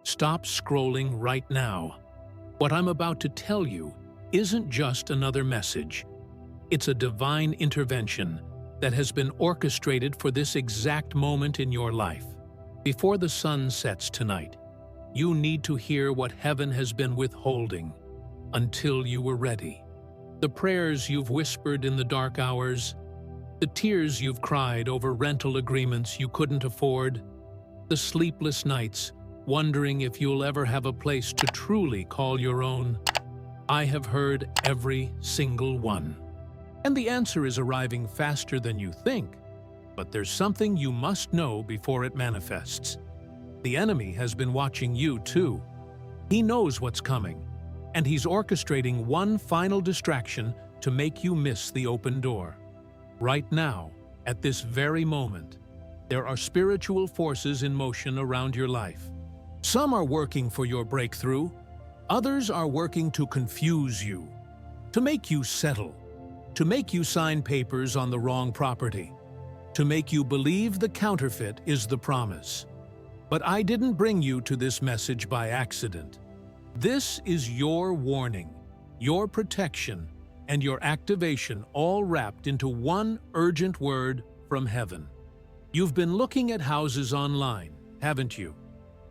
Stop scrolling right now. What I'm about to tell you isn't just another message. It's a divine intervention that has been orchestrated for this exact moment in your life. Before the sun sets tonight, you need to hear what heaven has been withholding until you were ready. The prayers you've whispered in the dark hours, the tears you've cried over rental agreements you couldn't afford, the sleepless nights wondering if you'll ever have a place to truly call your own. I have heard every single one. And the answer is arriving faster than you think. But there's something you must know before it manifests. The enemy has been watching you too. He knows what's coming, and he's orchestrating one final distraction to make you miss the open door. Right now, at this very moment, there are spiritual forces in motion around your life. Some are working for your breakthrough. Others are working to confuse you, to make you settle, to make you sign papers on the wrong property, to make you believe the counterfeit is the promise. But I didn't bring you to this message by accident. This is your warning, your protection, and your activation all wrapped into one urgent word from heaven. You've been looking at houses online, haven't you?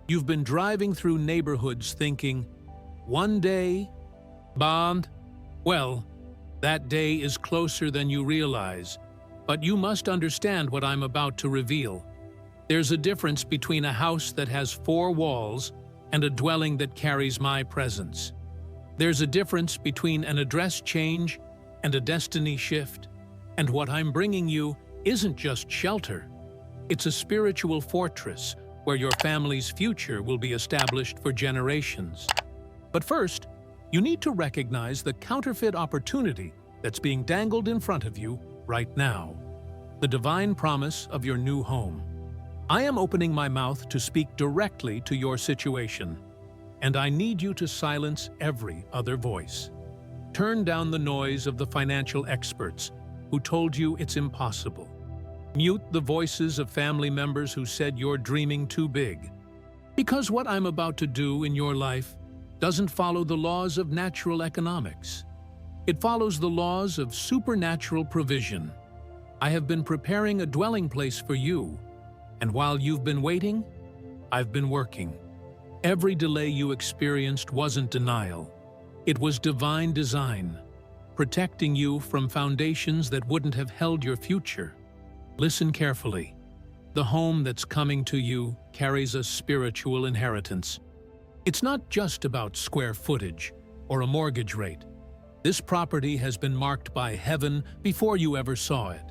You've been driving through neighborhoods thinking, one day, bond? Well, that day is closer than you realize, but you must understand what I'm about to reveal. There's a difference between a house that has 4 walls and a dwelling that carries my presence. There's a difference between an address change and a destiny shift, and what I'm bringing you isn't just shelter. It's a spiritual fortress where your family's future will be established for generations. But first, you need to recognize the counterfeit opportunity that's being dangled in front of you right now. The divine promise of your new home. I am opening my mouth to speak directly to your situation, and I need you to silence every other voice. Turn down the noise of the financial experts who told you it's impossible. Mute the voices of family members who said you're dreaming too big. Because what I'm about to do in your life doesn't follow the laws of natural economics. It follows the laws of supernatural provision. I have been preparing a dwelling place for you, and while you've been waiting, I've been working. Every delay you experienced wasn't denial. It was divine design, protecting you from foundations that wouldn't have held your future. Listen carefully. The home that's coming to you carries a spiritual inheritance. It's not just about square footage or a mortgage rate. This property has been marked by heaven before you ever saw it.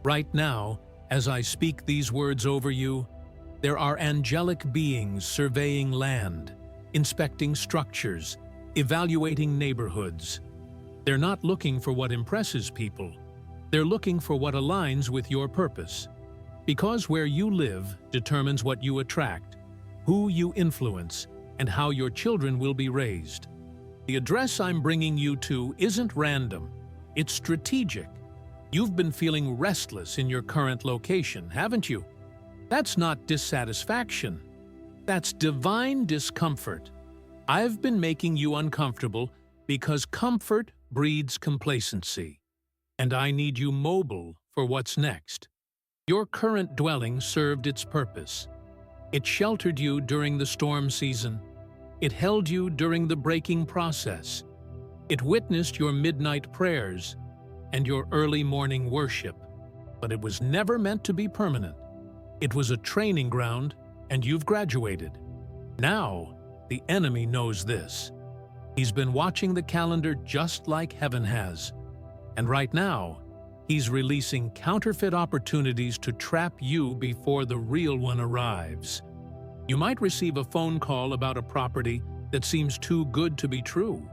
Right now, as I speak these words over you, there are angelic beings surveying land, inspecting structures, evaluating neighborhoods. They're not looking for what impresses people. They're looking for what aligns with your purpose. Because where you live determines what you attract, who you influence, and how your children will be raised. The address I'm bringing you to isn't random. It's strategic. You've been feeling restless in your current location, haven't you? That's not dissatisfaction. That's divine discomfort. I've been making you uncomfortable because comfort breeds complacency. And I need you mobile for what's next. Your current dwelling served its purpose. It sheltered you during the storm season. It held you during the breaking process. It witnessed your midnight prayers and your early morning worship. But it was never meant to be permanent. It was a training ground, and you've graduated. Now, the enemy knows this. He's been watching the calendar just like heaven has. And right now, he's releasing counterfeit opportunities to trap you before the real one arrives. You might receive a phone call about a property that seems too good to be true.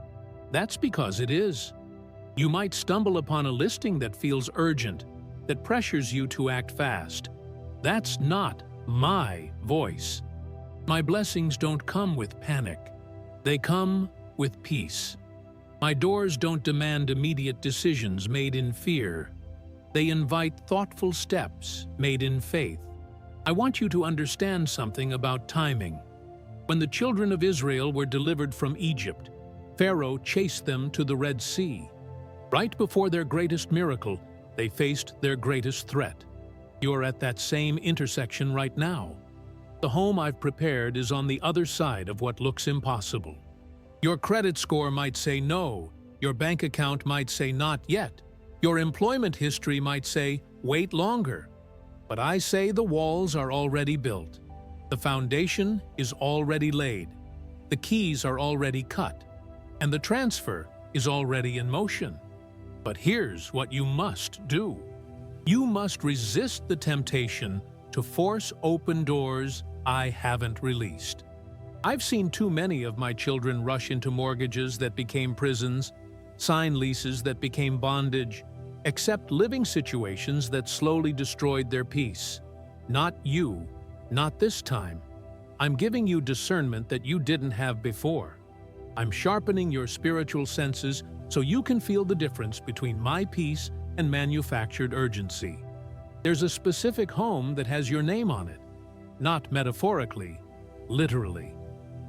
That's because it is. You might stumble upon a listing that feels urgent, that pressures you to act fast. That's not my voice. My blessings don't come with panic. They come with peace. My doors don't demand immediate decisions made in fear. They invite thoughtful steps made in faith. I want you to understand something about timing. When the children of Israel were delivered from Egypt, Pharaoh chased them to the Red Sea. Right before their greatest miracle, they faced their greatest threat. You're at that same intersection right now. The home I've prepared is on the other side of what looks impossible. Your credit score might say no, your bank account might say not yet, your employment history might say wait longer. But I say the walls are already built. The foundation is already laid. The keys are already cut. And the transfer is already in motion. But here's what you must do. You must resist the temptation to force open doors I haven't released. I've seen too many of my children rush into mortgages that became prisons, sign leases that became bondage, accept living situations that slowly destroyed their peace. Not you, not this time. I'm giving you discernment that you didn't have before. I'm sharpening your spiritual senses so you can feel the difference between my peace and manufactured urgency. There's a specific home that has your name on it. Not metaphorically, literally.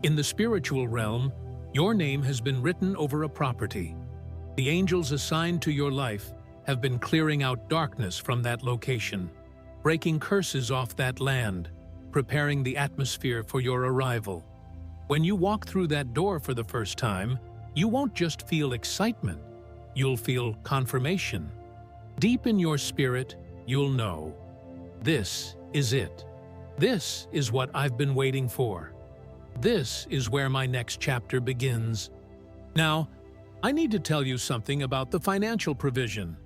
In the spiritual realm, your name has been written over a property. The angels assigned to your life have been clearing out darkness from that location, breaking curses off that land, preparing the atmosphere for your arrival. When you walk through that door for the first time, you won't just feel excitement, you'll feel confirmation. Deep in your spirit, you'll know, this is it. This is what I've been waiting for. This is where my next chapter begins. Now, I need to tell you something about the financial provision.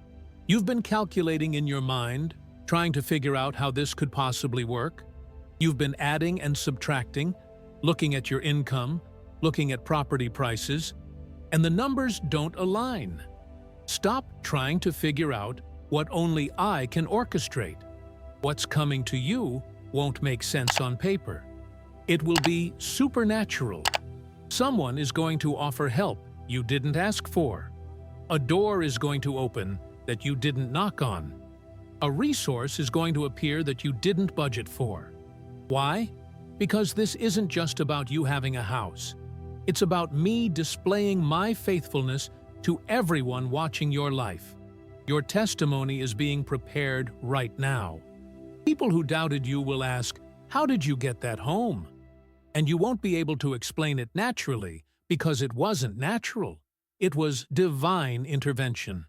You've been calculating in your mind, trying to figure out how this could possibly work. You've been adding and subtracting, looking at your income, looking at property prices, and the numbers don't align. Stop trying to figure out what only I can orchestrate. What's coming to you won't make sense on paper. It will be supernatural. Someone is going to offer help you didn't ask for. A door is going to open that you didn't knock on. A resource is going to appear that you didn't budget for. Why? Because this isn't just about you having a house. It's about me displaying my faithfulness to everyone watching your life. Your testimony is being prepared right now. People who doubted you will ask, "How did you get that home?" And you won't be able to explain it naturally because it wasn't natural. It was divine intervention.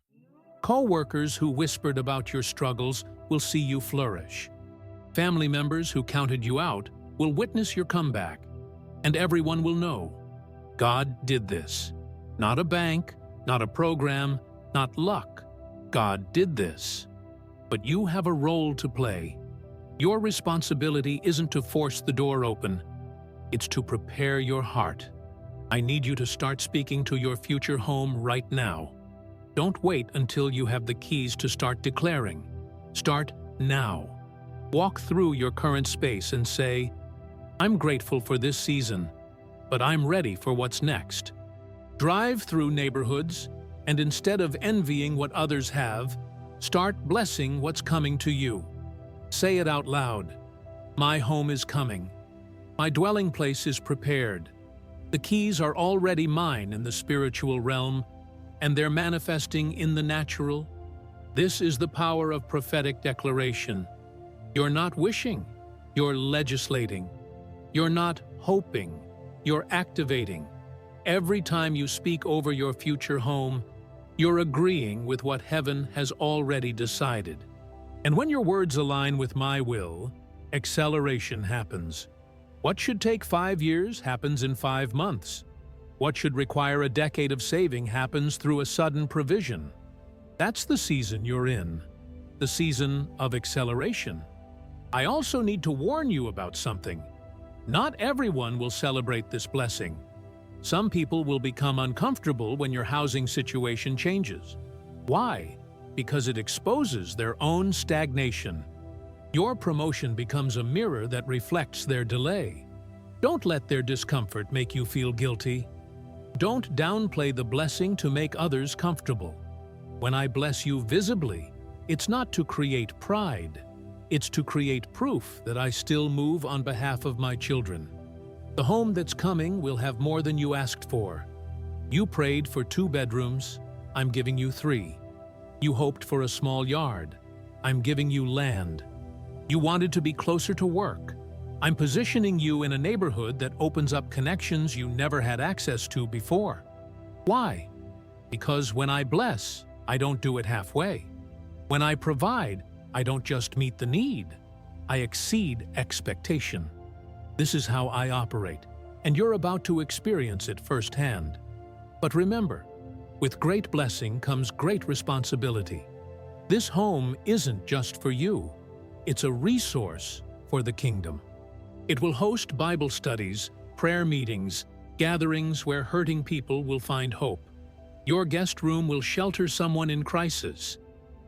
Co-workers who whispered about your struggles will see you flourish. Family members who counted you out will witness your comeback. And everyone will know, God did this. Not a bank, not a program, not luck. God did this. But you have a role to play. Your responsibility isn't to force the door open. It's to prepare your heart. I need you to start speaking to your future home right now. Don't wait until you have the keys to start declaring. Start now. Walk through your current space and say, I'm grateful for this season, but I'm ready for what's next. Drive through neighborhoods, and instead of envying what others have, start blessing what's coming to you. Say it out loud. My home is coming. My dwelling place is prepared. The keys are already mine in the spiritual realm, and they're manifesting in the natural. This is the power of prophetic declaration. You're not wishing, you're legislating. You're not hoping, you're activating. Every time you speak over your future home, you're agreeing with what heaven has already decided. And when your words align with my will, acceleration happens. What should take 5 years happens in 5 months. What should require a decade of saving happens through a sudden provision. That's the season you're in, the season of acceleration. I also need to warn you about something. Not everyone will celebrate this blessing. Some people will become uncomfortable when your housing situation changes. Why? Because it exposes their own stagnation. Your promotion becomes a mirror that reflects their delay. Don't let their discomfort make you feel guilty. Don't downplay the blessing to make others comfortable. When I bless you visibly, it's not to create pride. It's to create proof that I still move on behalf of my children. The home that's coming will have more than you asked for. You prayed for 2 bedrooms, I'm giving you 3. You hoped for a small yard, I'm giving you land. You wanted to be closer to work. I'm positioning you in a neighborhood that opens up connections you never had access to before. Why? Because when I bless, I don't do it halfway. When I provide, I don't just meet the need. I exceed expectation. This is how I operate, and you're about to experience it firsthand. But remember, with great blessing comes great responsibility. This home isn't just for you. It's a resource for the kingdom. It will host Bible studies, prayer meetings, gatherings where hurting people will find hope. Your guest room will shelter someone in crisis.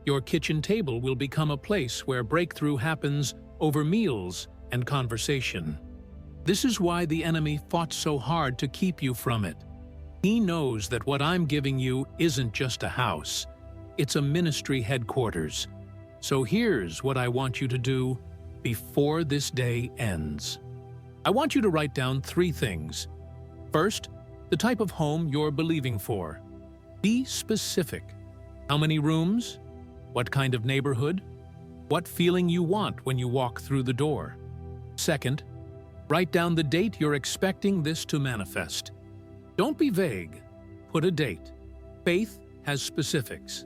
Your kitchen table will become a place where breakthrough happens over meals and conversation. This is why the enemy fought so hard to keep you from it. He knows that what I'm giving you isn't just a house. It's a ministry headquarters. So here's what I want you to do before this day ends. I want you to write down 3 things. First, the type of home you're believing for. Be specific. How many rooms? What kind of neighborhood? What feeling you want when you walk through the door? Second, write down the date you're expecting this to manifest. Don't be vague. Put a date. Faith has specifics.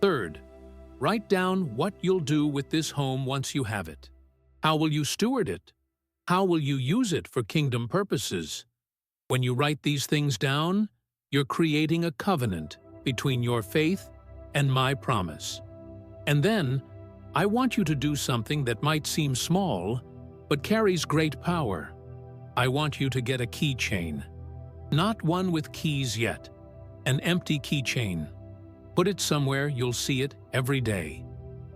Third, write down what you'll do with this home once you have it. How will you steward it? How will you use it for kingdom purposes? When you write these things down, you're creating a covenant between your faith and my promise. And then, I want you to do something that might seem small, but carries great power. I want you to get a keychain. Not one with keys yet. An empty keychain. Put it somewhere you'll see it every day.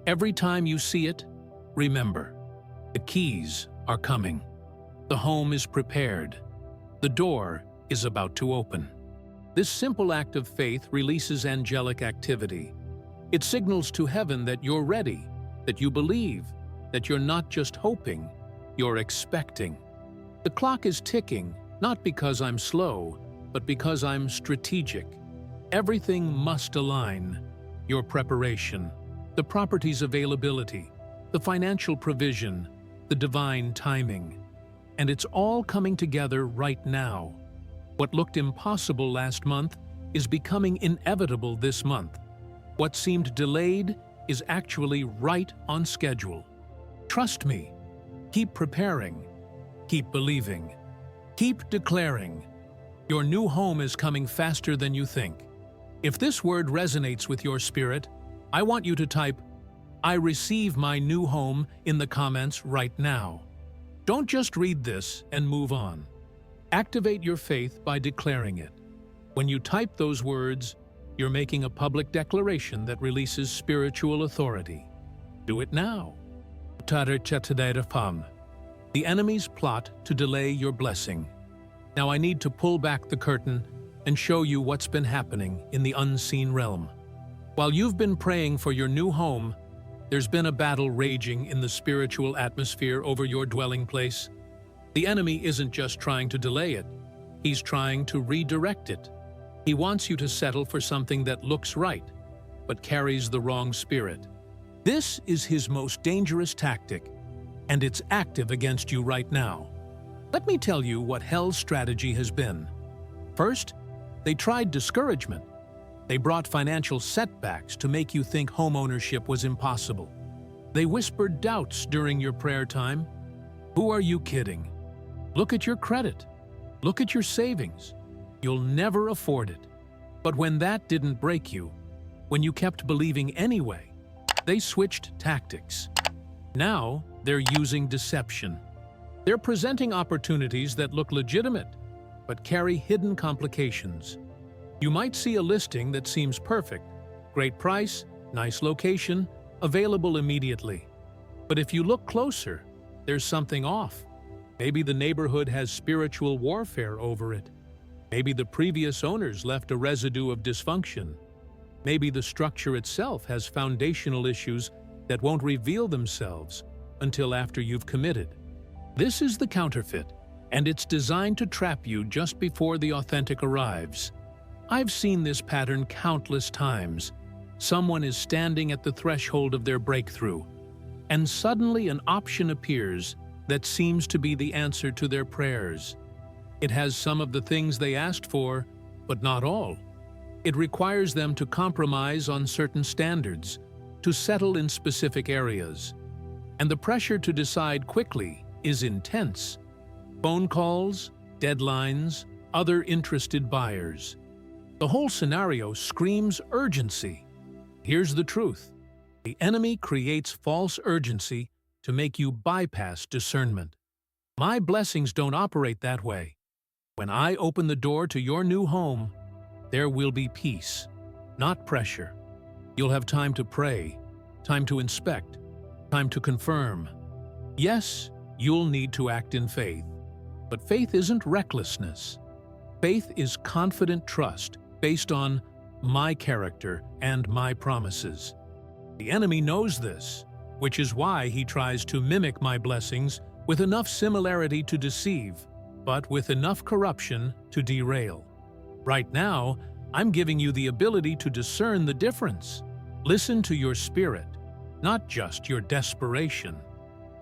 Every time you see it, remember, the keys are coming. The home is prepared. The door is about to open. This simple act of faith releases angelic activity. It signals to heaven that you're ready, that you believe, that you're not just hoping, you're expecting. The clock is ticking, not because I'm slow, but because I'm strategic. Everything must align. Your preparation, the property's availability, the financial provision, the divine timing. And it's all coming together right now. What looked impossible last month is becoming inevitable this month. What seemed delayed is actually right on schedule. Trust me. Keep preparing. Keep believing. Keep declaring. Your new home is coming faster than you think. If this word resonates with your spirit, I want you to type, "I receive my new home" in the comments right now. Don't just read this and move on. Activate your faith by declaring it. When you type those words, you're making a public declaration that releases spiritual authority. Do it now. The enemy's plot to delay your blessing. Now I need to pull back the curtain and show you what's been happening in the unseen realm. While you've been praying for your new home, there's been a battle raging in the spiritual atmosphere over your dwelling place. The enemy isn't just trying to delay it, he's trying to redirect it. He wants you to settle for something that looks right, but carries the wrong spirit. This is his most dangerous tactic, and it's active against you right now. Let me tell you what hell's strategy has been. First, they tried discouragement. They brought financial setbacks to make you think homeownership was impossible. They whispered doubts during your prayer time. Who are you kidding? Look at your credit. Look at your savings. You'll never afford it. But when that didn't break you, when you kept believing anyway, they switched tactics. Now, they're using deception. They're presenting opportunities that look legitimate, but carry hidden complications. You might see a listing that seems perfect, great price, nice location, available immediately. But if you look closer, there's something off. Maybe the neighborhood has spiritual warfare over it. Maybe the previous owners left a residue of dysfunction. Maybe the structure itself has foundational issues that won't reveal themselves until after you've committed. This is the counterfeit, and it's designed to trap you just before the authentic arrives. I've seen this pattern countless times. Someone is standing at the threshold of their breakthrough, and suddenly an option appears that seems to be the answer to their prayers. It has some of the things they asked for, but not all. It requires them to compromise on certain standards, to settle in specific areas. And the pressure to decide quickly is intense. Phone calls, deadlines, other interested buyers. The whole scenario screams urgency. Here's the truth. The enemy creates false urgency to make you bypass discernment. My blessings don't operate that way. When I open the door to your new home, there will be peace, not pressure. You'll have time to pray, time to inspect, time to confirm. Yes, you'll need to act in faith, but faith isn't recklessness. Faith is confident trust based on my character and my promises. The enemy knows this, which is why he tries to mimic my blessings with enough similarity to deceive, but with enough corruption to derail. Right now, I'm giving you the ability to discern the difference. Listen to your spirit, not just your desperation.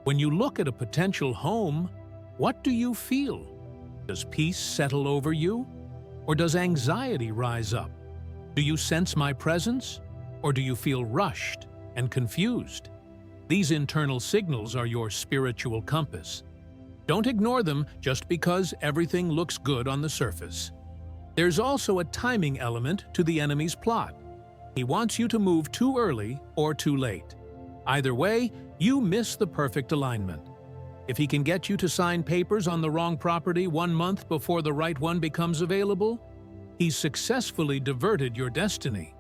When you look at a potential home, what do you feel? Does peace settle over you? Or does anxiety rise up? Do you sense my presence? Or do you feel rushed and confused? These internal signals are your spiritual compass. Don't ignore them just because everything looks good on the surface. There's also a timing element to the enemy's plot. He wants you to move too early or too late. Either way, you miss the perfect alignment. If he can get you to sign papers on the wrong property 1 month before the right one becomes available, he's successfully diverted your destiny.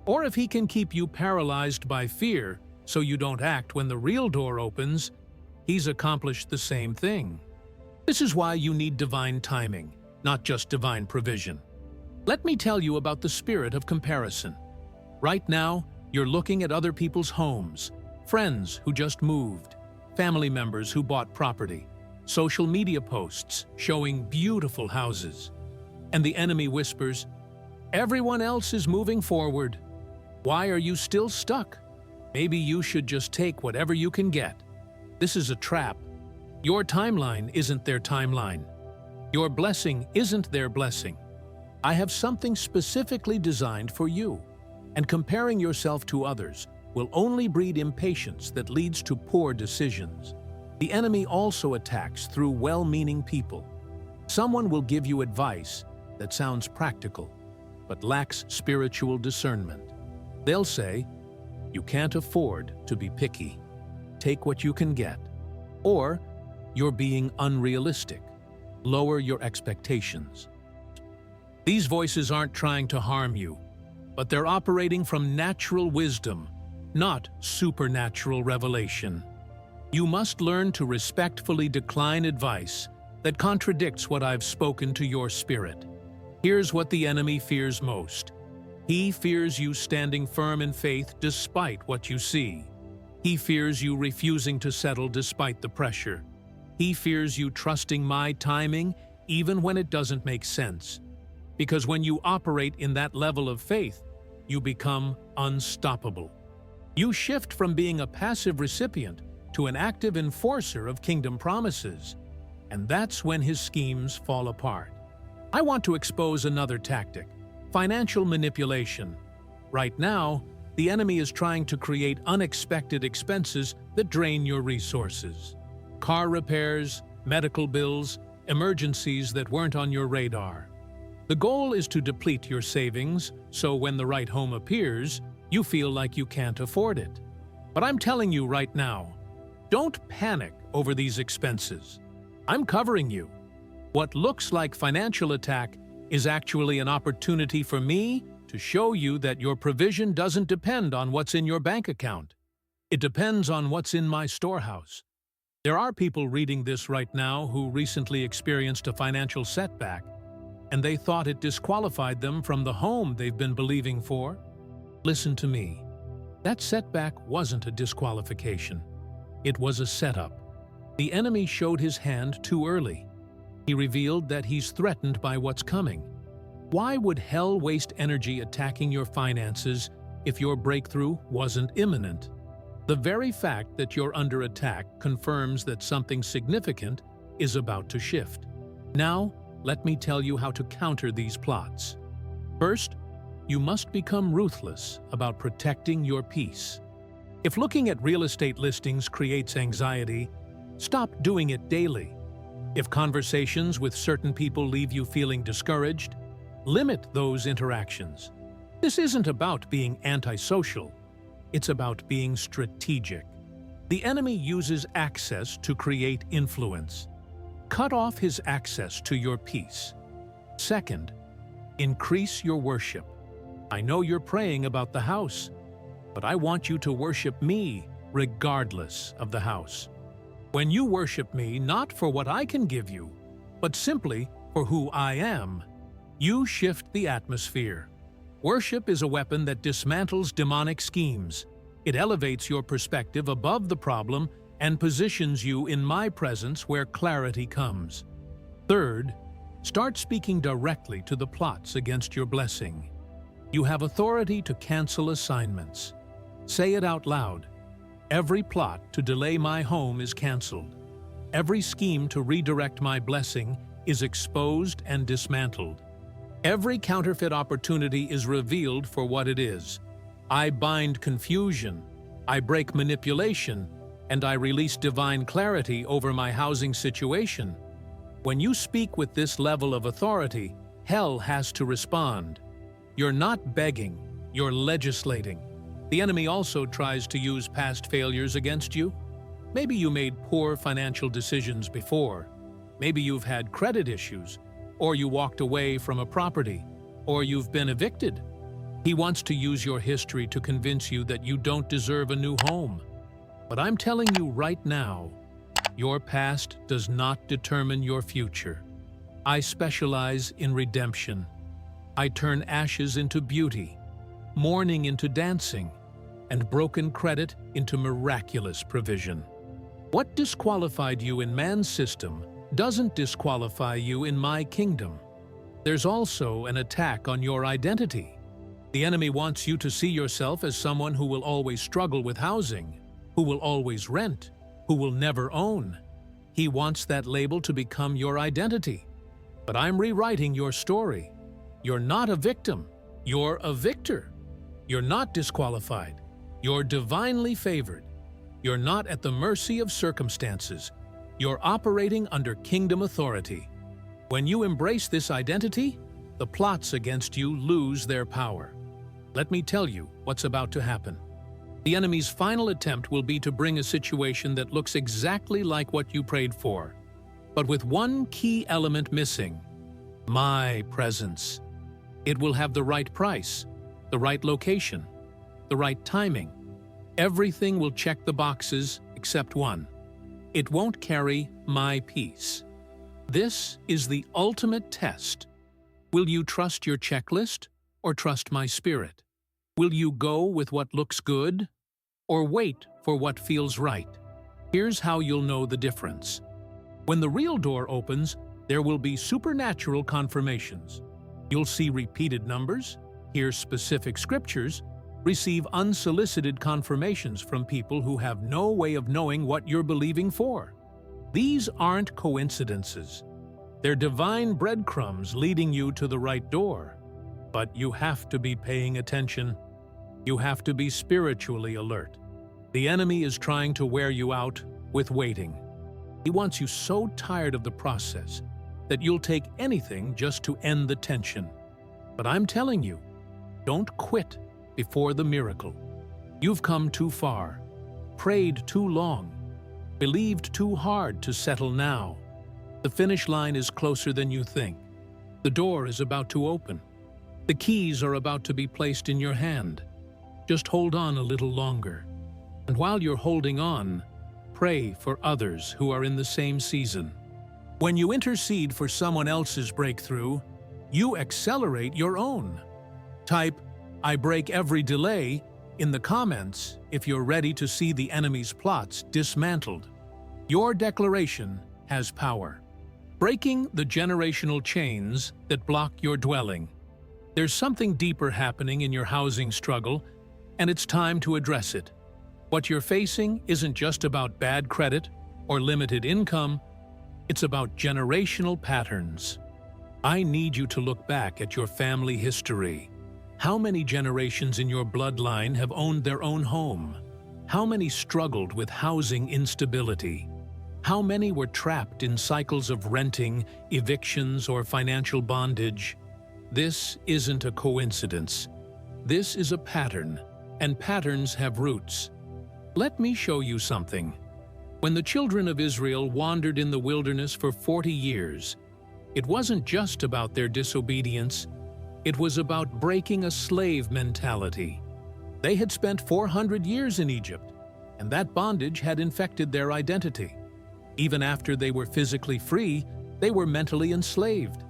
Or if he can keep you paralyzed by fear so you don't act when the real door opens, he's accomplished the same thing. This is why you need divine timing, not just divine provision. Let me tell you about the spirit of comparison. Right now, you're looking at other people's homes, friends who just moved, family members who bought property, social media posts showing beautiful houses. And the enemy whispers, "Everyone else is moving forward. Why are you still stuck? Maybe you should just take whatever you can get." This is a trap. Your timeline isn't their timeline. Your blessing isn't their blessing. I have something specifically designed for you, and comparing yourself to others will only breed impatience that leads to poor decisions. The enemy also attacks through well-meaning people. Someone will give you advice that sounds practical, but lacks spiritual discernment. They'll say, "You can't afford to be picky. Take what you can get." Or, "You're being unrealistic. Lower your expectations." These voices aren't trying to harm you, but they're operating from natural wisdom, not supernatural revelation. You must learn to respectfully decline advice that contradicts what I've spoken to your spirit. Here's what the enemy fears most. He fears you standing firm in faith despite what you see. He fears you refusing to settle despite the pressure. He fears you trusting my timing even when it doesn't make sense. Because when you operate in that level of faith, you become unstoppable. You shift from being a passive recipient to an active enforcer of kingdom promises. And that's when his schemes fall apart. I want to expose another tactic: financial manipulation. Right now, the enemy is trying to create unexpected expenses that drain your resources. Car repairs, medical bills, emergencies that weren't on your radar. The goal is to deplete your savings, so when the right home appears, you feel like you can't afford it. But I'm telling you right now, don't panic over these expenses. I'm covering you. What looks like financial attack is actually an opportunity for me to show you that your provision doesn't depend on what's in your bank account. It depends on what's in my storehouse. There are people reading this right now who recently experienced a financial setback, and they thought it disqualified them from the home they've been believing for. Listen to me. That setback wasn't a disqualification. It was a setup. The enemy showed his hand too early. He revealed that he's threatened by what's coming. Why would hell waste energy attacking your finances if your breakthrough wasn't imminent? The very fact that you're under attack confirms that something significant is about to shift. Now, let me tell you how to counter these plots. First, you must become ruthless about protecting your peace. If looking at real estate listings creates anxiety, stop doing it daily. If conversations with certain people leave you feeling discouraged, limit those interactions. This isn't about being antisocial. It's about being strategic. The enemy uses access to create influence. Cut off his access to your peace. Second, increase your worship. I know you're praying about the house, but I want you to worship me regardless of the house. When you worship me not for what I can give you, but simply for who I am, you shift the atmosphere. Worship is a weapon that dismantles demonic schemes. It elevates your perspective above the problem and positions you in my presence where clarity comes. Third, start speaking directly to the plots against your blessing. You have authority to cancel assignments. Say it out loud. Every plot to delay my home is canceled. Every scheme to redirect my blessing is exposed and dismantled. Every counterfeit opportunity is revealed for what it is. I bind confusion, I break manipulation, and I release divine clarity over my housing situation. When you speak with this level of authority, hell has to respond. You're not begging, you're legislating. The enemy also tries to use past failures against you. Maybe you made poor financial decisions before. Maybe you've had credit issues, or you walked away from a property, or you've been evicted. He wants to use your history to convince you that you don't deserve a new home. But I'm telling you right now, your past does not determine your future. I specialize in redemption. I turn ashes into beauty, mourning into dancing, and broken credit into miraculous provision. What disqualified you in man's system doesn't disqualify you in my kingdom. There's also an attack on your identity. The enemy wants you to see yourself as someone who will always struggle with housing, who will always rent, who will never own. He wants that label to become your identity. But I'm rewriting your story. You're not a victim. You're a victor. You're not disqualified. You're divinely favored. You're not at the mercy of circumstances. You're operating under kingdom authority. When you embrace this identity, the plots against you lose their power. Let me tell you what's about to happen. The enemy's final attempt will be to bring a situation that looks exactly like what you prayed for, but with one key element missing: my presence. It will have the right price, the right location, the right timing. Everything will check the boxes except one. It won't carry my peace. This is the ultimate test. Will you trust your checklist or trust my spirit? Will you go with what looks good or wait for what feels right? Here's how you'll know the difference. When the real door opens, there will be supernatural confirmations. You'll see repeated numbers, hear specific scriptures, receive unsolicited confirmations from people who have no way of knowing what you're believing for. These aren't coincidences. They're divine breadcrumbs leading you to the right door. But you have to be paying attention. You have to be spiritually alert. The enemy is trying to wear you out with waiting. He wants you so tired of the process that you'll take anything just to end the tension. But I'm telling you, don't quit before the miracle. You've come too far, prayed too long, believed too hard to settle now. The finish line is closer than you think. The door is about to open. The keys are about to be placed in your hand. Just hold on a little longer. And while you're holding on, pray for others who are in the same season. When you intercede for someone else's breakthrough, you accelerate your own. Type, "I break every delay," in the comments if you're ready to see the enemy's plots dismantled. Your declaration has power. Breaking the generational chains that block your dwelling. There's something deeper happening in your housing struggle, and it's time to address it. What you're facing isn't just about bad credit or limited income, it's about generational patterns. I need you to look back at your family history. How many generations in your bloodline have owned their own home? How many struggled with housing instability? How many were trapped in cycles of renting, evictions, or financial bondage? This isn't a coincidence. This is a pattern, and patterns have roots. Let me show you something. When the children of Israel wandered in the wilderness for 40 years, it wasn't just about their disobedience, it was about breaking a slave mentality. They had spent 400 years in Egypt, and that bondage had infected their identity. Even after they were physically free, they were mentally enslaved.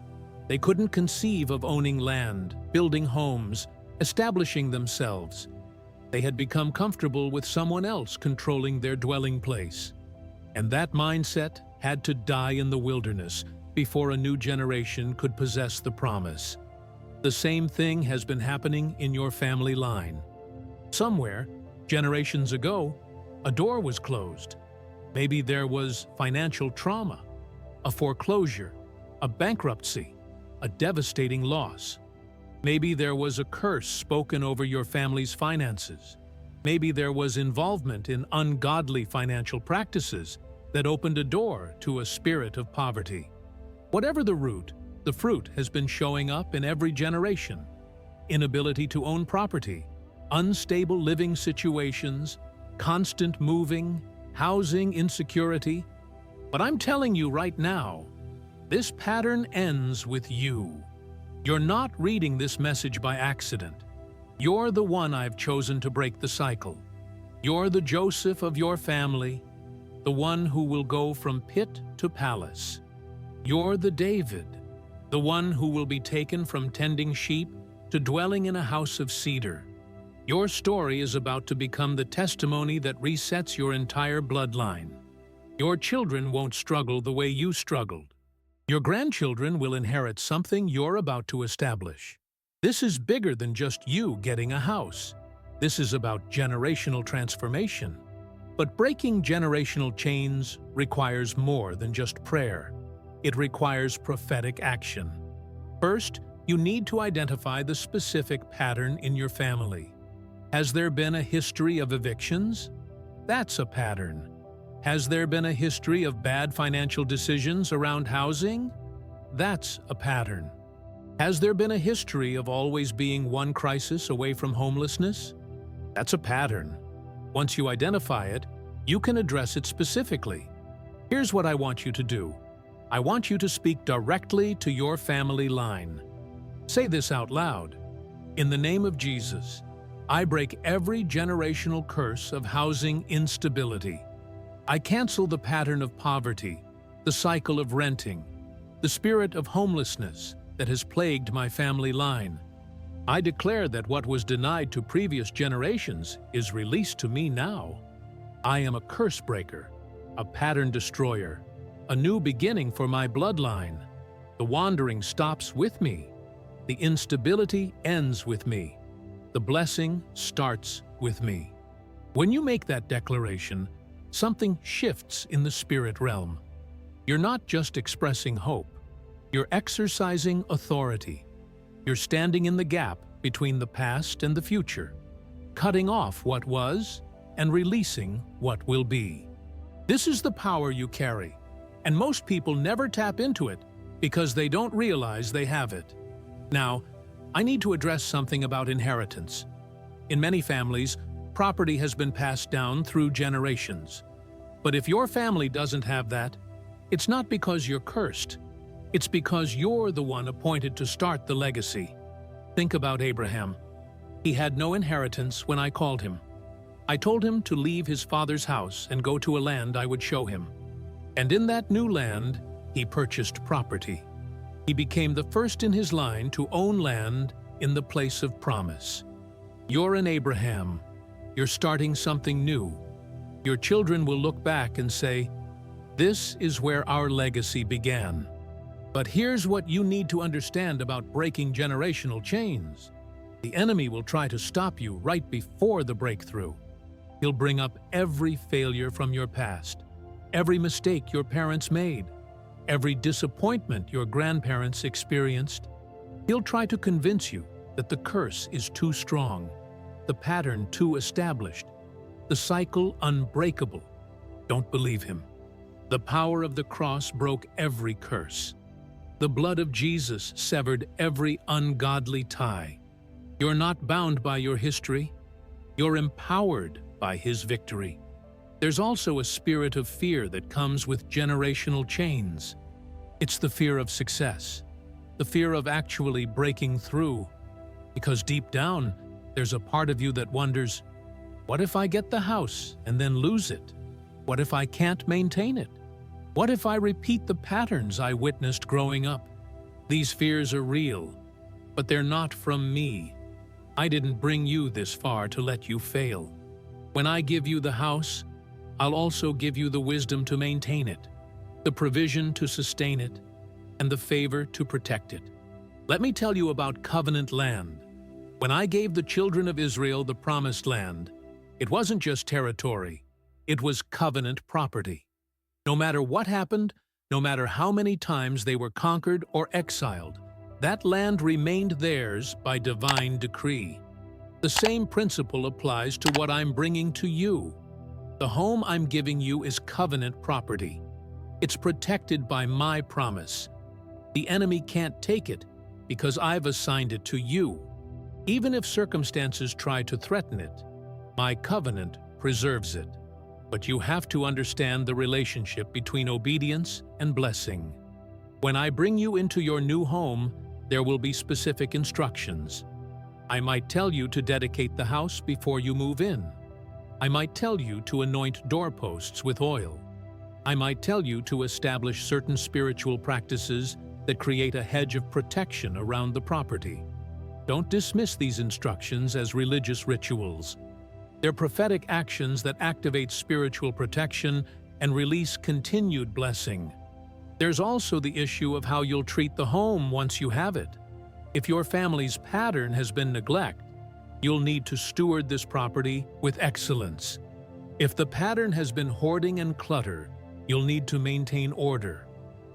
They couldn't conceive of owning land, building homes, establishing themselves. They had become comfortable with someone else controlling their dwelling place. And that mindset had to die in the wilderness before a new generation could possess the promise. The same thing has been happening in your family line. Somewhere, generations ago, a door was closed. Maybe there was financial trauma, a foreclosure, a bankruptcy, a devastating loss. Maybe there was a curse spoken over your family's finances. Maybe there was involvement in ungodly financial practices that opened a door to a spirit of poverty. Whatever the root, the fruit has been showing up in every generation. Inability to own property, unstable living situations, constant moving, housing insecurity. But I'm telling you right now, this pattern ends with you. You're not reading this message by accident. You're the one I've chosen to break the cycle. You're the Joseph of your family, the one who will go from pit to palace. You're the David, the one who will be taken from tending sheep to dwelling in a house of cedar. Your story is about to become the testimony that resets your entire bloodline. Your children won't struggle the way you struggled. Your grandchildren will inherit something you're about to establish. This is bigger than just you getting a house. This is about generational transformation. But breaking generational chains requires more than just prayer. It requires prophetic action. First, you need to identify the specific pattern in your family. Has there been a history of evictions? That's a pattern. Has there been a history of bad financial decisions around housing? That's a pattern. Has there been a history of always being one crisis away from homelessness? That's a pattern. Once you identify it, you can address it specifically. Here's what I want you to do. I want you to speak directly to your family line. Say this out loud. In the name of Jesus, I break every generational curse of housing instability. I cancel the pattern of poverty, the cycle of renting, the spirit of homelessness that has plagued my family line. I declare that what was denied to previous generations is released to me now. I am a curse breaker, a pattern destroyer, a new beginning for my bloodline. The wandering stops with me. The instability ends with me. The blessing starts with me. When you make that declaration, something shifts in the spirit realm. You're not just expressing hope. You're exercising authority. You're standing in the gap between the past and the future, cutting off what was and releasing what will be. This is the power you carry, and most people never tap into it because they don't realize they have it. Now, I need to address something about inheritance. In many families, property has been passed down through generations. But if your family doesn't have that, it's not because you're cursed. It's because you're the one appointed to start the legacy. Think about Abraham. He had no inheritance when I called him. I told him to leave his father's house and go to a land I would show him. And in that new land, he purchased property. He became the first in his line to own land in the place of promise. You're an Abraham. You're starting something new. Your children will look back and say, "This is where our legacy began." But here's what you need to understand about breaking generational chains. The enemy will try to stop you right before the breakthrough. He'll bring up every failure from your past, every mistake your parents made, every disappointment your grandparents experienced. He'll try to convince you that the curse is too strong, the pattern too established, the cycle unbreakable. Don't believe him. The power of the cross broke every curse. The blood of Jesus severed every ungodly tie. You're not bound by your history. You're empowered by his victory. There's also a spirit of fear that comes with generational chains. It's the fear of success, the fear of actually breaking through. Because deep down, there's a part of you that wonders, what if I get the house and then lose it? What if I can't maintain it? What if I repeat the patterns I witnessed growing up? These fears are real, but they're not from me. I didn't bring you this far to let you fail. When I give you the house, I'll also give you the wisdom to maintain it, the provision to sustain it, and the favor to protect it. Let me tell you about covenant land. When I gave the children of Israel the promised land, it wasn't just territory, it was covenant property. No matter what happened, no matter how many times they were conquered or exiled, that land remained theirs by divine decree. The same principle applies to what I'm bringing to you. The home I'm giving you is covenant property. It's protected by my promise. The enemy can't take it because I've assigned it to you. Even if circumstances try to threaten it, my covenant preserves it. But you have to understand the relationship between obedience and blessing. When I bring you into your new home, there will be specific instructions. I might tell you to dedicate the house before you move in. I might tell you to anoint doorposts with oil. I might tell you to establish certain spiritual practices that create a hedge of protection around the property. Don't dismiss these instructions as religious rituals. They're prophetic actions that activate spiritual protection and release continued blessing. There's also the issue of how you'll treat the home once you have it. If your family's pattern has been neglect, you'll need to steward this property with excellence. If the pattern has been hoarding and clutter, you'll need to maintain order.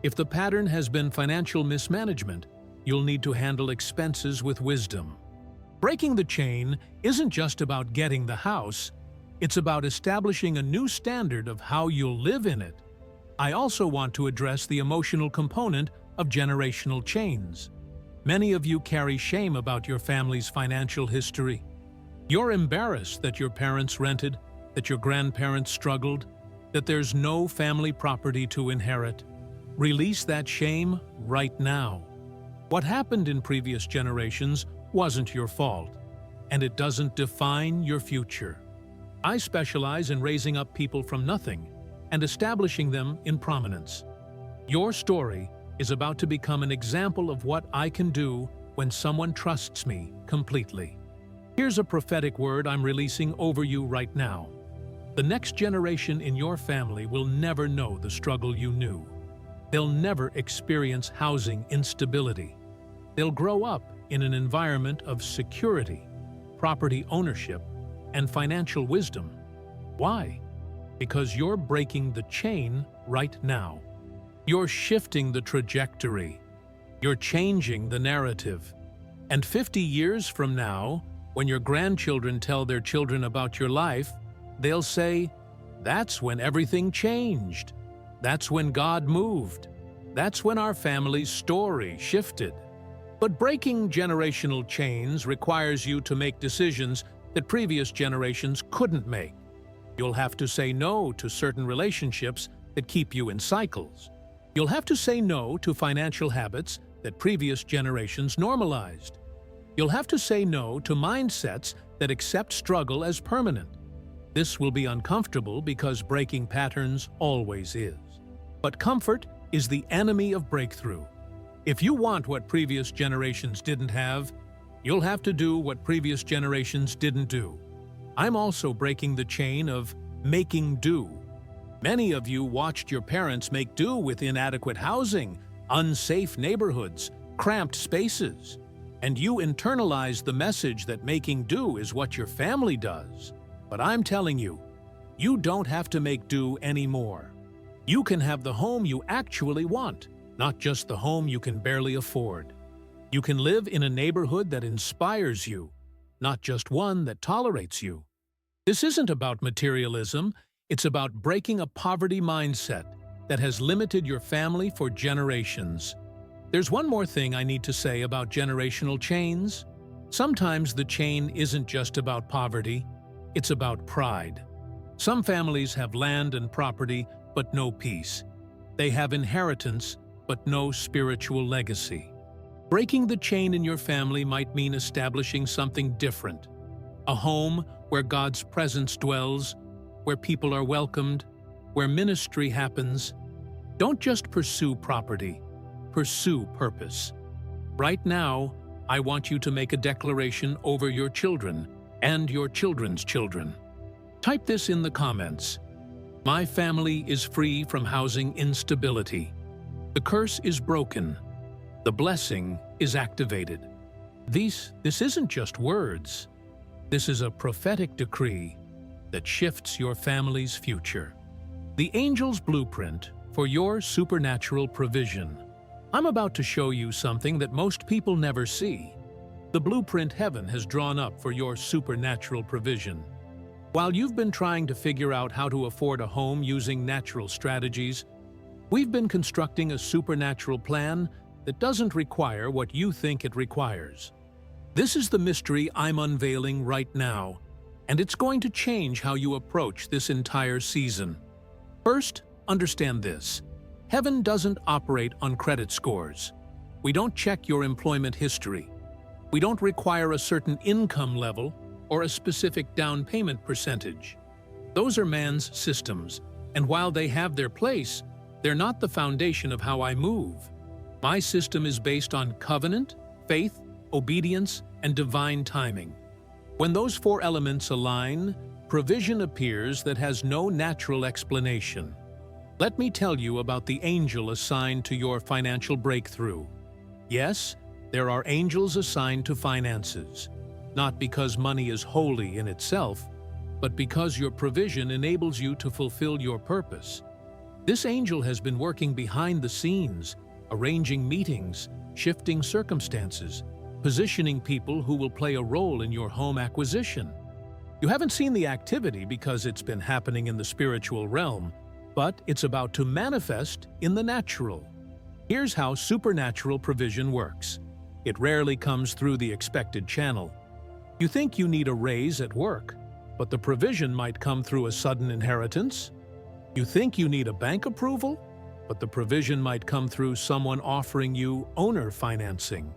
If the pattern has been financial mismanagement, you'll need to handle expenses with wisdom. Breaking the chain isn't just about getting the house, it's about establishing a new standard of how you'll live in it. I also want to address the emotional component of generational chains. Many of you carry shame about your family's financial history. You're embarrassed that your parents rented, that your grandparents struggled, that there's no family property to inherit. Release that shame right now. What happened in previous generations wasn't your fault, and it doesn't define your future. I specialize in raising up people from nothing and establishing them in prominence. Your story is about to become an example of what I can do when someone trusts me completely. Here's a prophetic word I'm releasing over you right now. The next generation in your family will never know the struggle you knew. They'll never experience housing instability. They'll grow up in an environment of security, property ownership, and financial wisdom. Why? Because you're breaking the chain right now. You're shifting the trajectory. You're changing the narrative. And 50 years from now, when your grandchildren tell their children about your life, they'll say, "That's when everything changed. That's when God moved. That's when our family's story shifted." But breaking generational chains requires you to make decisions that previous generations couldn't make. You'll have to say no to certain relationships that keep you in cycles. You'll have to say no to financial habits that previous generations normalized. You'll have to say no to mindsets that accept struggle as permanent. This will be uncomfortable because breaking patterns always is. But comfort is the enemy of breakthrough. If you want what previous generations didn't have, you'll have to do what previous generations didn't do. I'm also breaking the chain of making do. Many of you watched your parents make do with inadequate housing, unsafe neighborhoods, cramped spaces, and you internalize the message that making do is what your family does. But I'm telling you, you don't have to make do anymore. You can have the home you actually want, not just the home you can barely afford. You can live in a neighborhood that inspires you, not just one that tolerates you. This isn't about materialism, it's about breaking a poverty mindset that has limited your family for generations. There's one more thing I need to say about generational chains. Sometimes the chain isn't just about poverty, it's about pride. Some families have land and property, but no peace. They have inheritance, but no spiritual legacy. Breaking the chain in your family might mean establishing something different. A home where God's presence dwells, where people are welcomed, where ministry happens. Don't just pursue property, pursue purpose. Right now, I want you to make a declaration over your children and your children's children. Type this in the comments. My family is free from housing instability. The curse is broken. The blessing is activated. This isn't just words. This is a prophetic decree that shifts your family's future. The angel's blueprint for your supernatural provision. I'm about to show you something that most people never see. The blueprint heaven has drawn up for your supernatural provision. While you've been trying to figure out how to afford a home using natural strategies, we've been constructing a supernatural plan that doesn't require what you think it requires. This is the mystery I'm unveiling right now, and it's going to change how you approach this entire season. First, understand this. Heaven doesn't operate on credit scores. We don't check your employment history. We don't require a certain income level or a specific down payment percentage. Those are man's systems, and while they have their place, they're not the foundation of how I move. My system is based on covenant, faith, obedience, and divine timing. When those four elements align, provision appears that has no natural explanation. Let me tell you about the angel assigned to your financial breakthrough. Yes, there are angels assigned to finances, not because money is holy in itself, but because your provision enables you to fulfill your purpose. This angel has been working behind the scenes, arranging meetings, shifting circumstances, positioning people who will play a role in your home acquisition. You haven't seen the activity because it's been happening in the spiritual realm, but it's about to manifest in the natural. Here's how supernatural provision works. It rarely comes through the expected channel. You think you need a raise at work, but the provision might come through a sudden inheritance. You think you need a bank approval, but the provision might come through someone offering you owner financing.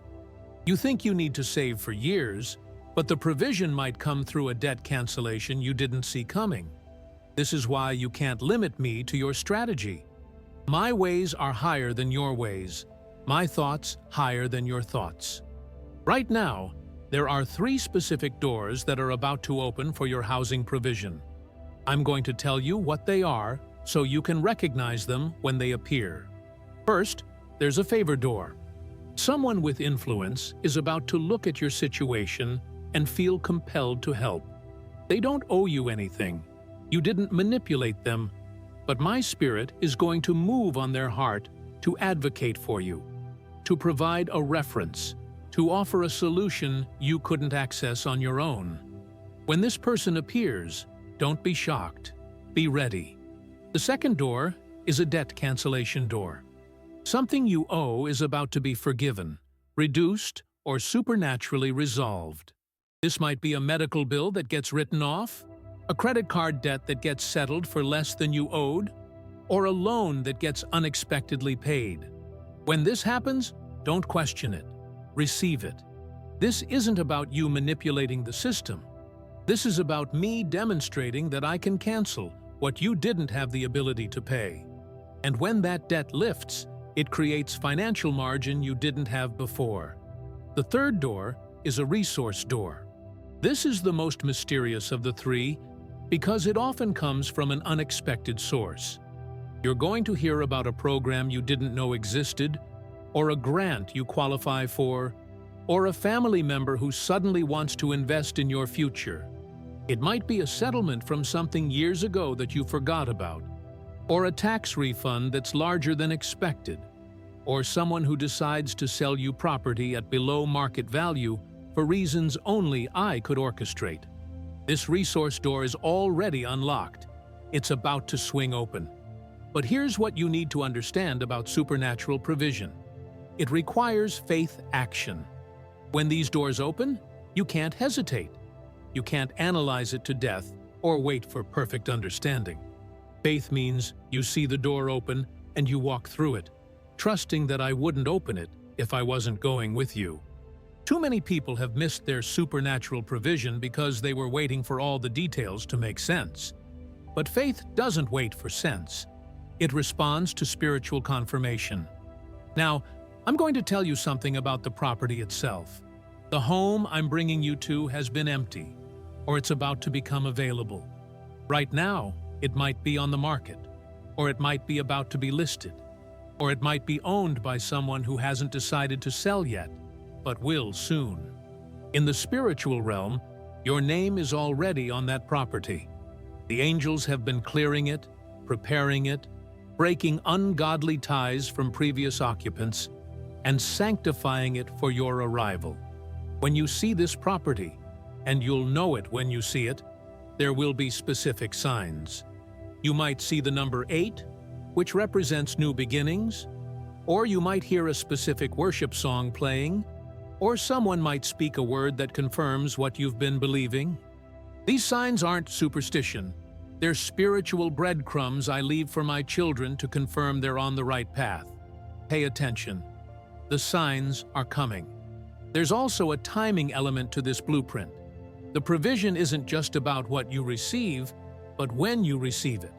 You think you need to save for years, but the provision might come through a debt cancellation you didn't see coming. This is why you can't limit me to your strategy. My ways are higher than your ways. My thoughts higher than your thoughts. Right now, there are 3 specific doors that are about to open for your housing provision. I'm going to tell you what they are so you can recognize them when they appear. First, there's a favor door. Someone with influence is about to look at your situation and feel compelled to help. They don't owe you anything. You didn't manipulate them, but my spirit is going to move on their heart to advocate for you, to provide a reference, to offer a solution you couldn't access on your own. When this person appears, don't be shocked. Be ready. The second door is a debt cancellation door. Something you owe is about to be forgiven, reduced, or supernaturally resolved. This might be a medical bill that gets written off, a credit card debt that gets settled for less than you owed, or a loan that gets unexpectedly paid. When this happens, don't question it. Receive it. This isn't about you manipulating the system. This is about me demonstrating that I can cancel what you didn't have the ability to pay. And when that debt lifts, it creates financial margin you didn't have before. The third door is a resource door. This is the most mysterious of the 3 because it often comes from an unexpected source. You're going to hear about a program you didn't know existed, or a grant you qualify for, or a family member who suddenly wants to invest in your future. It might be a settlement from something years ago that you forgot about, or a tax refund that's larger than expected, or someone who decides to sell you property at below market value for reasons only I could orchestrate. This resource door is already unlocked. It's about to swing open. But here's what you need to understand about supernatural provision. It requires faith action. When these doors open, you can't hesitate. You can't analyze it to death or wait for perfect understanding. Faith means you see the door open and you walk through it, trusting that I wouldn't open it if I wasn't going with you. Too many people have missed their supernatural provision because they were waiting for all the details to make sense. But faith doesn't wait for sense. It responds to spiritual confirmation. Now, I'm going to tell you something about the property itself. The home I'm bringing you to has been empty, or it's about to become available. Right now, it might be on the market, or it might be about to be listed, or it might be owned by someone who hasn't decided to sell yet, but will soon. In the spiritual realm, your name is already on that property. The angels have been clearing it, preparing it, breaking ungodly ties from previous occupants, and sanctifying it for your arrival. When you see this property, and you'll know it when you see it, there will be specific signs. You might see the number 8, which represents new beginnings, or you might hear a specific worship song playing, or someone might speak a word that confirms what you've been believing. These signs aren't superstition. They're spiritual breadcrumbs I leave for my children to confirm they're on the right path. Pay attention. The signs are coming. There's also a timing element to this blueprint. The provision isn't just about what you receive, but when you receive it.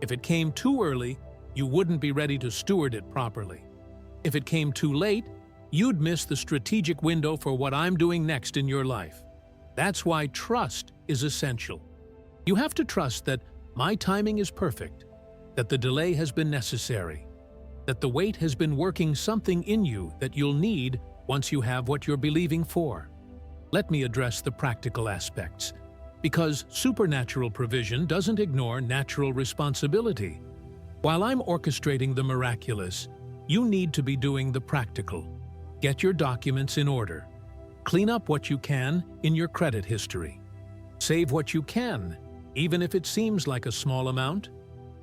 If it came too early, you wouldn't be ready to steward it properly. If it came too late, you'd miss the strategic window for what I'm doing next in your life. That's why trust is essential. You have to trust that my timing is perfect, that the delay has been necessary, that the wait has been working something in you that you'll need once you have what you're believing for. Let me address the practical aspects, because supernatural provision doesn't ignore natural responsibility. While I'm orchestrating the miraculous, you need to be doing the practical. Get your documents in order. Clean up what you can in your credit history. Save what you can, even if it seems like a small amount.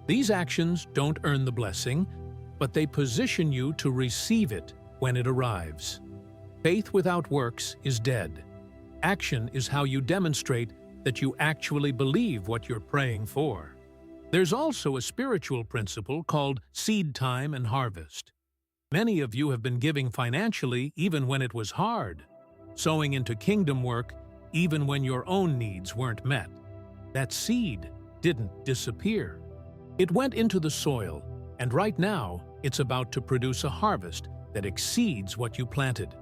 These actions don't earn the blessing, but they position you to receive it when it arrives. Faith without works is dead. Action is how you demonstrate that you actually believe what you're praying for. There's also a spiritual principle called seed time and harvest. Many of you have been giving financially even when it was hard, sowing into kingdom work even when your own needs weren't met. That seed didn't disappear. It went into the soil, and right now it's about to produce a harvest that exceeds what you planted.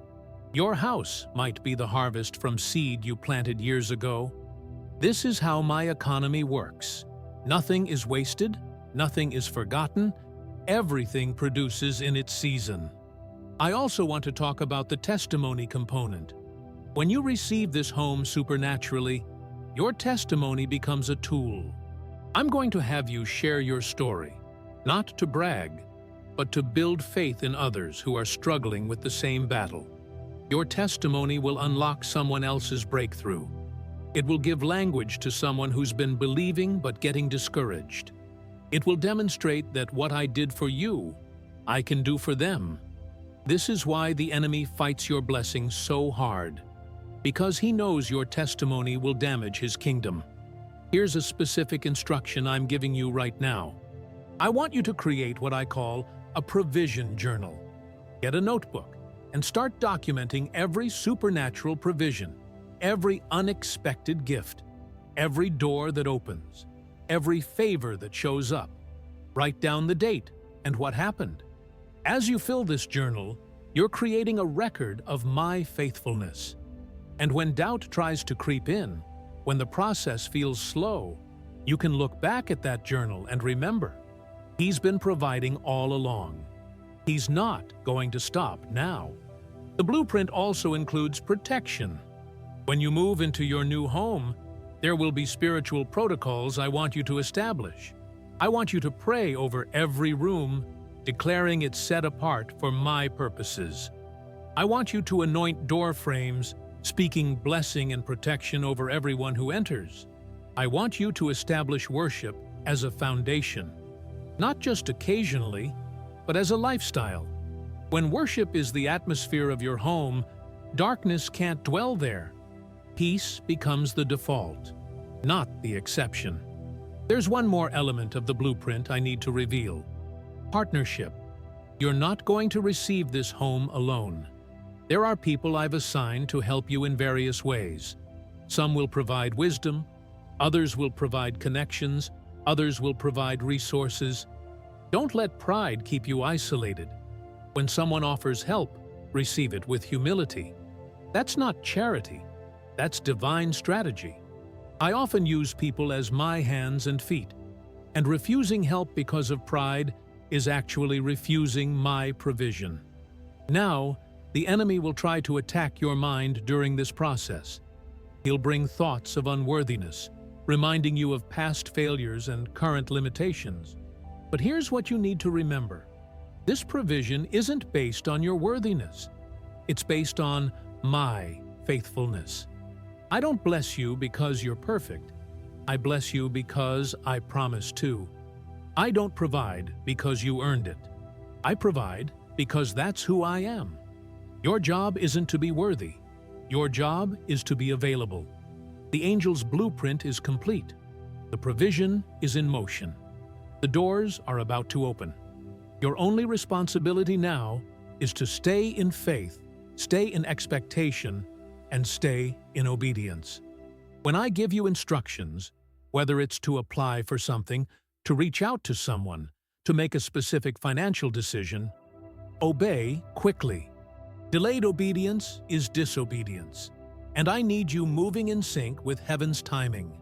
Your house might be the harvest from seed you planted years ago. This is how my economy works. Nothing is wasted, nothing is forgotten, everything produces in its season. I also want to talk about the testimony component. When you receive this home supernaturally, your testimony becomes a tool. I'm going to have you share your story, not to brag, but to build faith in others who are struggling with the same battle. Your testimony will unlock someone else's breakthrough. It will give language to someone who's been believing but getting discouraged. It will demonstrate that what I did for you, I can do for them. This is why the enemy fights your blessing so hard, because he knows your testimony will damage his kingdom. Here's a specific instruction I'm giving you right now. I want you to create what I call a provision journal. Get a notebook and start documenting every supernatural provision, every unexpected gift, every door that opens, every favor that shows up. Write down the date and what happened. As you fill this journal, you're creating a record of my faithfulness. And when doubt tries to creep in, when the process feels slow, you can look back at that journal and remember, He's been providing all along. He's not going to stop now. The blueprint also includes protection. When you move into your new home, there will be spiritual protocols I want you to establish. I want you to pray over every room, declaring it set apart for my purposes. I want you to anoint door frames, speaking blessing and protection over everyone who enters. I want you to establish worship as a foundation, not just occasionally, but as a lifestyle. When worship is the atmosphere of your home, darkness can't dwell there. Peace becomes the default, not the exception. There's one more element of the blueprint I need to reveal: partnership. You're not going to receive this home alone. There are people I've assigned to help you in various ways. Some will provide wisdom, others will provide connections, others will provide resources. Don't let pride keep you isolated. When someone offers help, receive it with humility. That's not charity, that's divine strategy. I often use people as my hands and feet, and refusing help because of pride is actually refusing my provision. Now, the enemy will try to attack your mind during this process. He'll bring thoughts of unworthiness, reminding you of past failures and current limitations. But here's what you need to remember. This provision isn't based on your worthiness. It's based on my faithfulness. I don't bless you because you're perfect. I bless you because I promise to. I don't provide because you earned it. I provide because that's who I am. Your job isn't to be worthy. Your job is to be available. The angel's blueprint is complete. The provision is in motion. The doors are about to open. Your only responsibility now is to stay in faith, stay in expectation, and stay in obedience. When I give you instructions, whether it's to apply for something, to reach out to someone, to make a specific financial decision, obey quickly. Delayed obedience is disobedience, and I need you moving in sync with heaven's timing.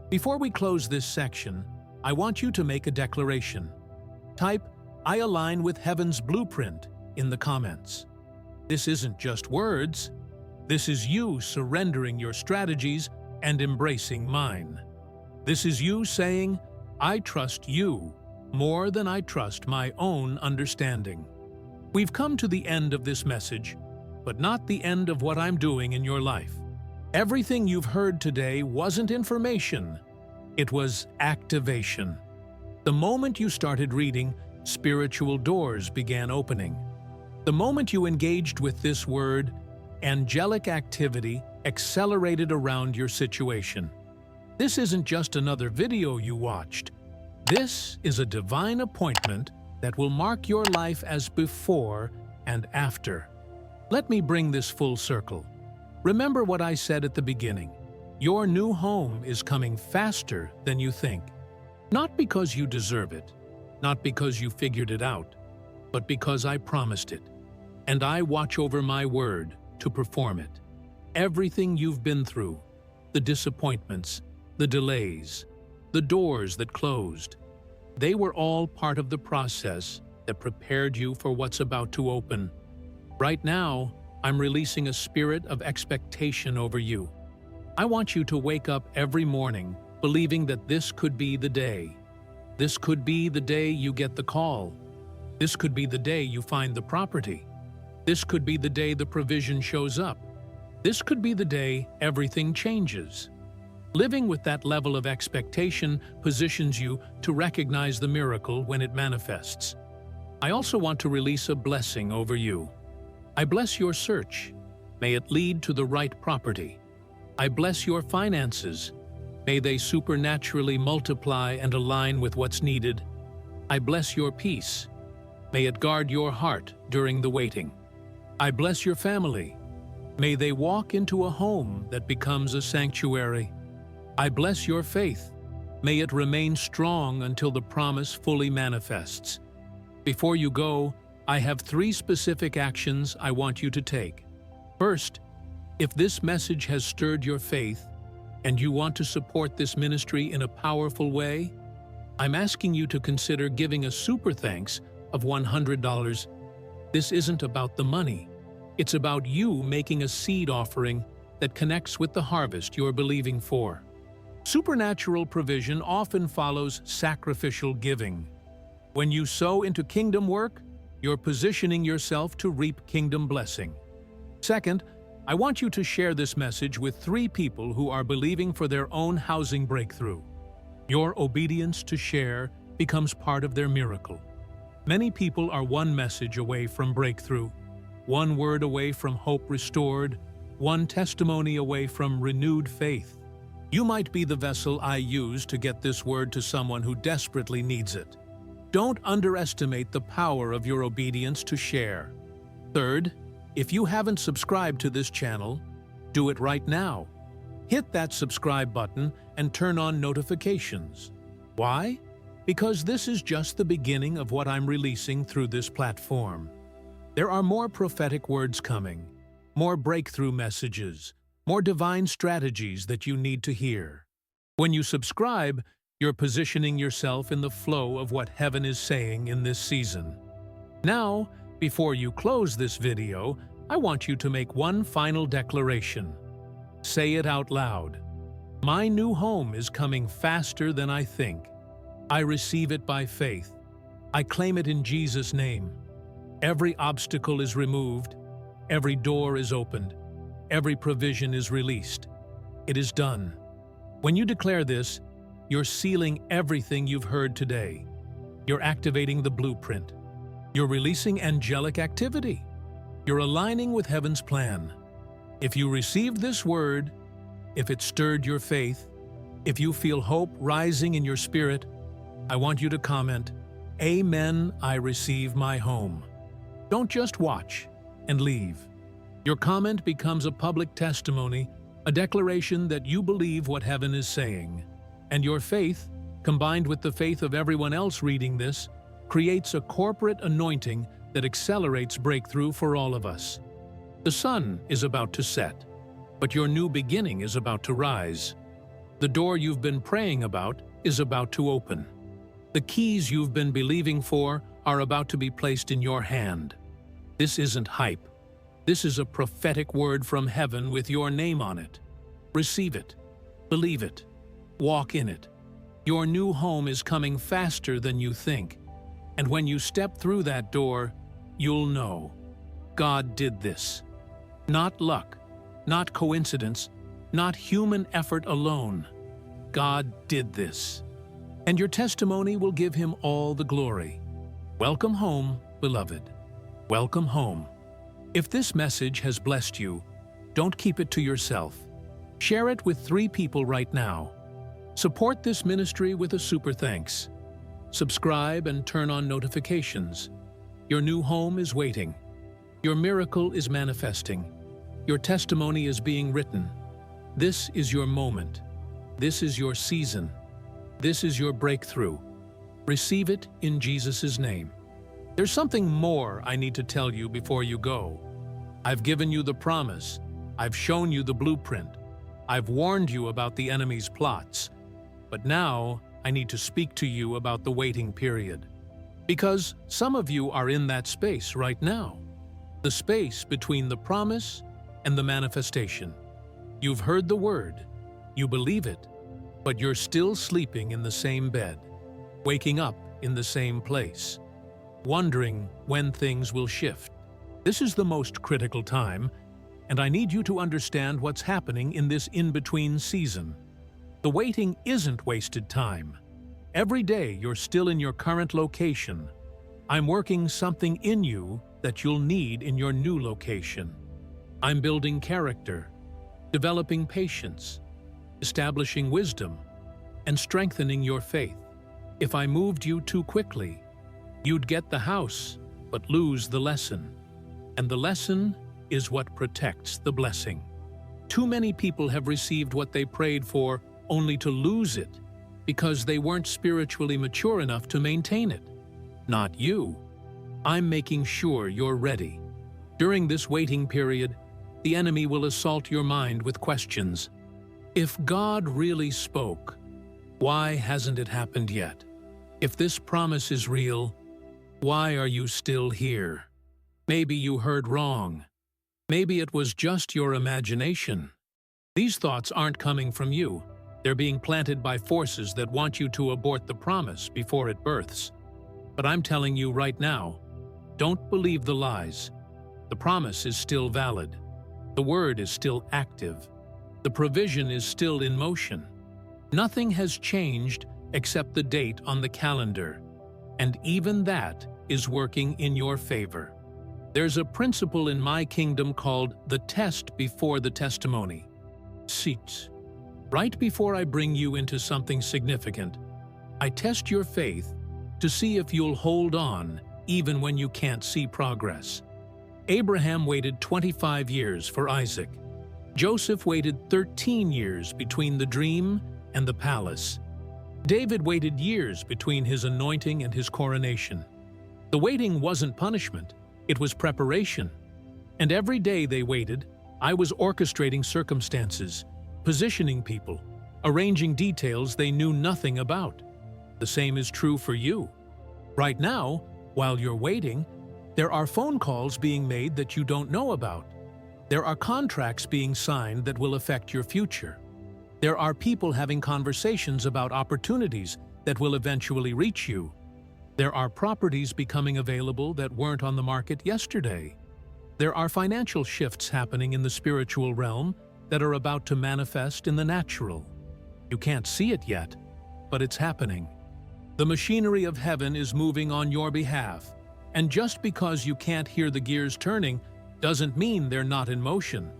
Before we close this section, I want you to make a declaration. Type, "I align with heaven's blueprint," in the comments. This isn't just words. This is you surrendering your strategies and embracing mine. This is you saying, "I trust you more than I trust my own understanding." We've come to the end of this message, but not the end of what I'm doing in your life. Everything you've heard today wasn't information. It was activation. The moment you started reading, spiritual doors began opening. The moment you engaged with this word, angelic activity accelerated around your situation. This isn't just another video you watched. This is a divine appointment that will mark your life as before and after. Let me bring this full circle. Remember what I said at the beginning. Your new home is coming faster than you think. Not because you deserve it, not because you figured it out, but because I promised it. And I watch over my word to perform it. Everything you've been through, the disappointments, the delays, the doors that closed, they were all part of the process that prepared you for what's about to open. Right now, I'm releasing a spirit of expectation over you. I want you to wake up every morning believing that this could be the day. This could be the day you get the call. This could be the day you find the property. This could be the day the provision shows up. This could be the day everything changes. Living with that level of expectation positions you to recognize the miracle when it manifests. I also want to release a blessing over you. I bless your search. May it lead to the right property. I bless your finances. May they supernaturally multiply and align with what's needed. I bless your peace. May it guard your heart during the waiting. I bless your family. May they walk into a home that becomes a sanctuary. I bless your faith. May it remain strong until the promise fully manifests. Before you go, I have 3 specific actions I want you to take. First, if this message has stirred your faith and you want to support this ministry in a powerful way, I'm asking you to consider giving a super thanks of $100 This isn't about the money. It's about you making a seed offering that connects with the harvest you're believing for. Supernatural provision often follows sacrificial giving. When you sow into kingdom work, you're positioning yourself to reap kingdom blessing. Second, I want you to share this message with 3 people who are believing for their own housing breakthrough. Your obedience to share becomes part of their miracle. Many people are one message away from breakthrough, one word away from hope restored, one testimony away from renewed faith. You might be the vessel I use to get this word to someone who desperately needs it. Don't underestimate the power of your obedience to share. Third, if you haven't subscribed to this channel, do it right now. Hit that subscribe button and turn on notifications. Why? Because this is just the beginning of what I'm releasing through this platform. There are more prophetic words coming, more breakthrough messages, more divine strategies that you need to hear. When you subscribe, you're positioning yourself in the flow of what heaven is saying in this season. Now, before you close this video, I want you to make one final declaration. Say it out loud. My new home is coming faster than I think. I receive it by faith. I claim it in Jesus' name. Every obstacle is removed. Every door is opened. Every provision is released. It is done. When you declare this, you're sealing everything you've heard today. You're activating the blueprint. You're releasing angelic activity. You're aligning with heaven's plan. If you received this word, if it stirred your faith, if you feel hope rising in your spirit, I want you to comment, Amen, I receive my home. Don't just watch and leave. Your comment becomes a public testimony, a declaration that you believe what heaven is saying. And your faith, combined with the faith of everyone else reading this, creates a corporate anointing that accelerates breakthrough for all of us. The sun is about to set, but your new beginning is about to rise. The door you've been praying about is about to open. The keys you've been believing for are about to be placed in your hand. This isn't hype. This is a prophetic word from heaven with your name on it. Receive it. Believe it. Walk in it. Your new home is coming faster than you think. And when you step through that door, you'll know God did this. Not luck, not coincidence, not human effort alone. God did this. And your testimony will give him all the glory. Welcome home, beloved. Welcome home. If this message has blessed you, don't keep it to yourself. Share it with 3 people right now. Support this ministry with a super thanks. Subscribe and turn on notifications. Your new home is waiting. Your miracle is manifesting. Your testimony is being written. This is your moment. This is your season. This is your breakthrough. Receive it in Jesus' name. There's something more I need to tell you before you go. I've given you the promise. I've shown you the blueprint. I've warned you about the enemy's plots. But now I need to speak to you about the waiting period. Because some of you are in that space right now. The space between the promise and the manifestation. You've heard the word. You believe it. But you're still sleeping in the same bed, waking up in the same place, wondering when things will shift. This is the most critical time, and I need you to understand what's happening in this in-between season. The waiting isn't wasted time. Every day you're still in your current location. I'm working something in you that you'll need in your new location. I'm building character, developing patience, establishing wisdom, and strengthening your faith. If I moved you too quickly, you'd get the house, but lose the lesson. And the lesson is what protects the blessing. Too many people have received what they prayed for only to lose it because they weren't spiritually mature enough to maintain it. Not you. I'm making sure you're ready. During this waiting period, the enemy will assault your mind with questions. If God really spoke, why hasn't it happened yet? If this promise is real, why are you still here? Maybe you heard wrong. Maybe it was just your imagination. These thoughts aren't coming from you. They're being planted by forces that want you to abort the promise before it births. But I'm telling you right now, don't believe the lies. The promise is still valid. The word is still active. The provision is still in motion. Nothing has changed except the date on the calendar, and even that is working in your favor. There's a principle in my kingdom called the test before the testimony. Seats. Right before I bring you into something significant, I test your faith to see if you'll hold on even when you can't see progress. Abraham waited 25 years for Isaac. Joseph waited 13 years between the dream and the palace. David waited years between his anointing and his coronation. The waiting wasn't punishment, it was preparation. And every day they waited, I was orchestrating circumstances, positioning people, arranging details they knew nothing about. The same is true for you. Right now, while you're waiting, there are phone calls being made that you don't know about. There are contracts being signed that will affect your future. There are people having conversations about opportunities that will eventually reach you. There are properties becoming available that weren't on the market yesterday. There are financial shifts happening in the spiritual realm that are about to manifest in the natural. You can't see it yet, but it's happening. The machinery of heaven is moving on your behalf, and just because you can't hear the gears turning doesn't mean they're not in motion.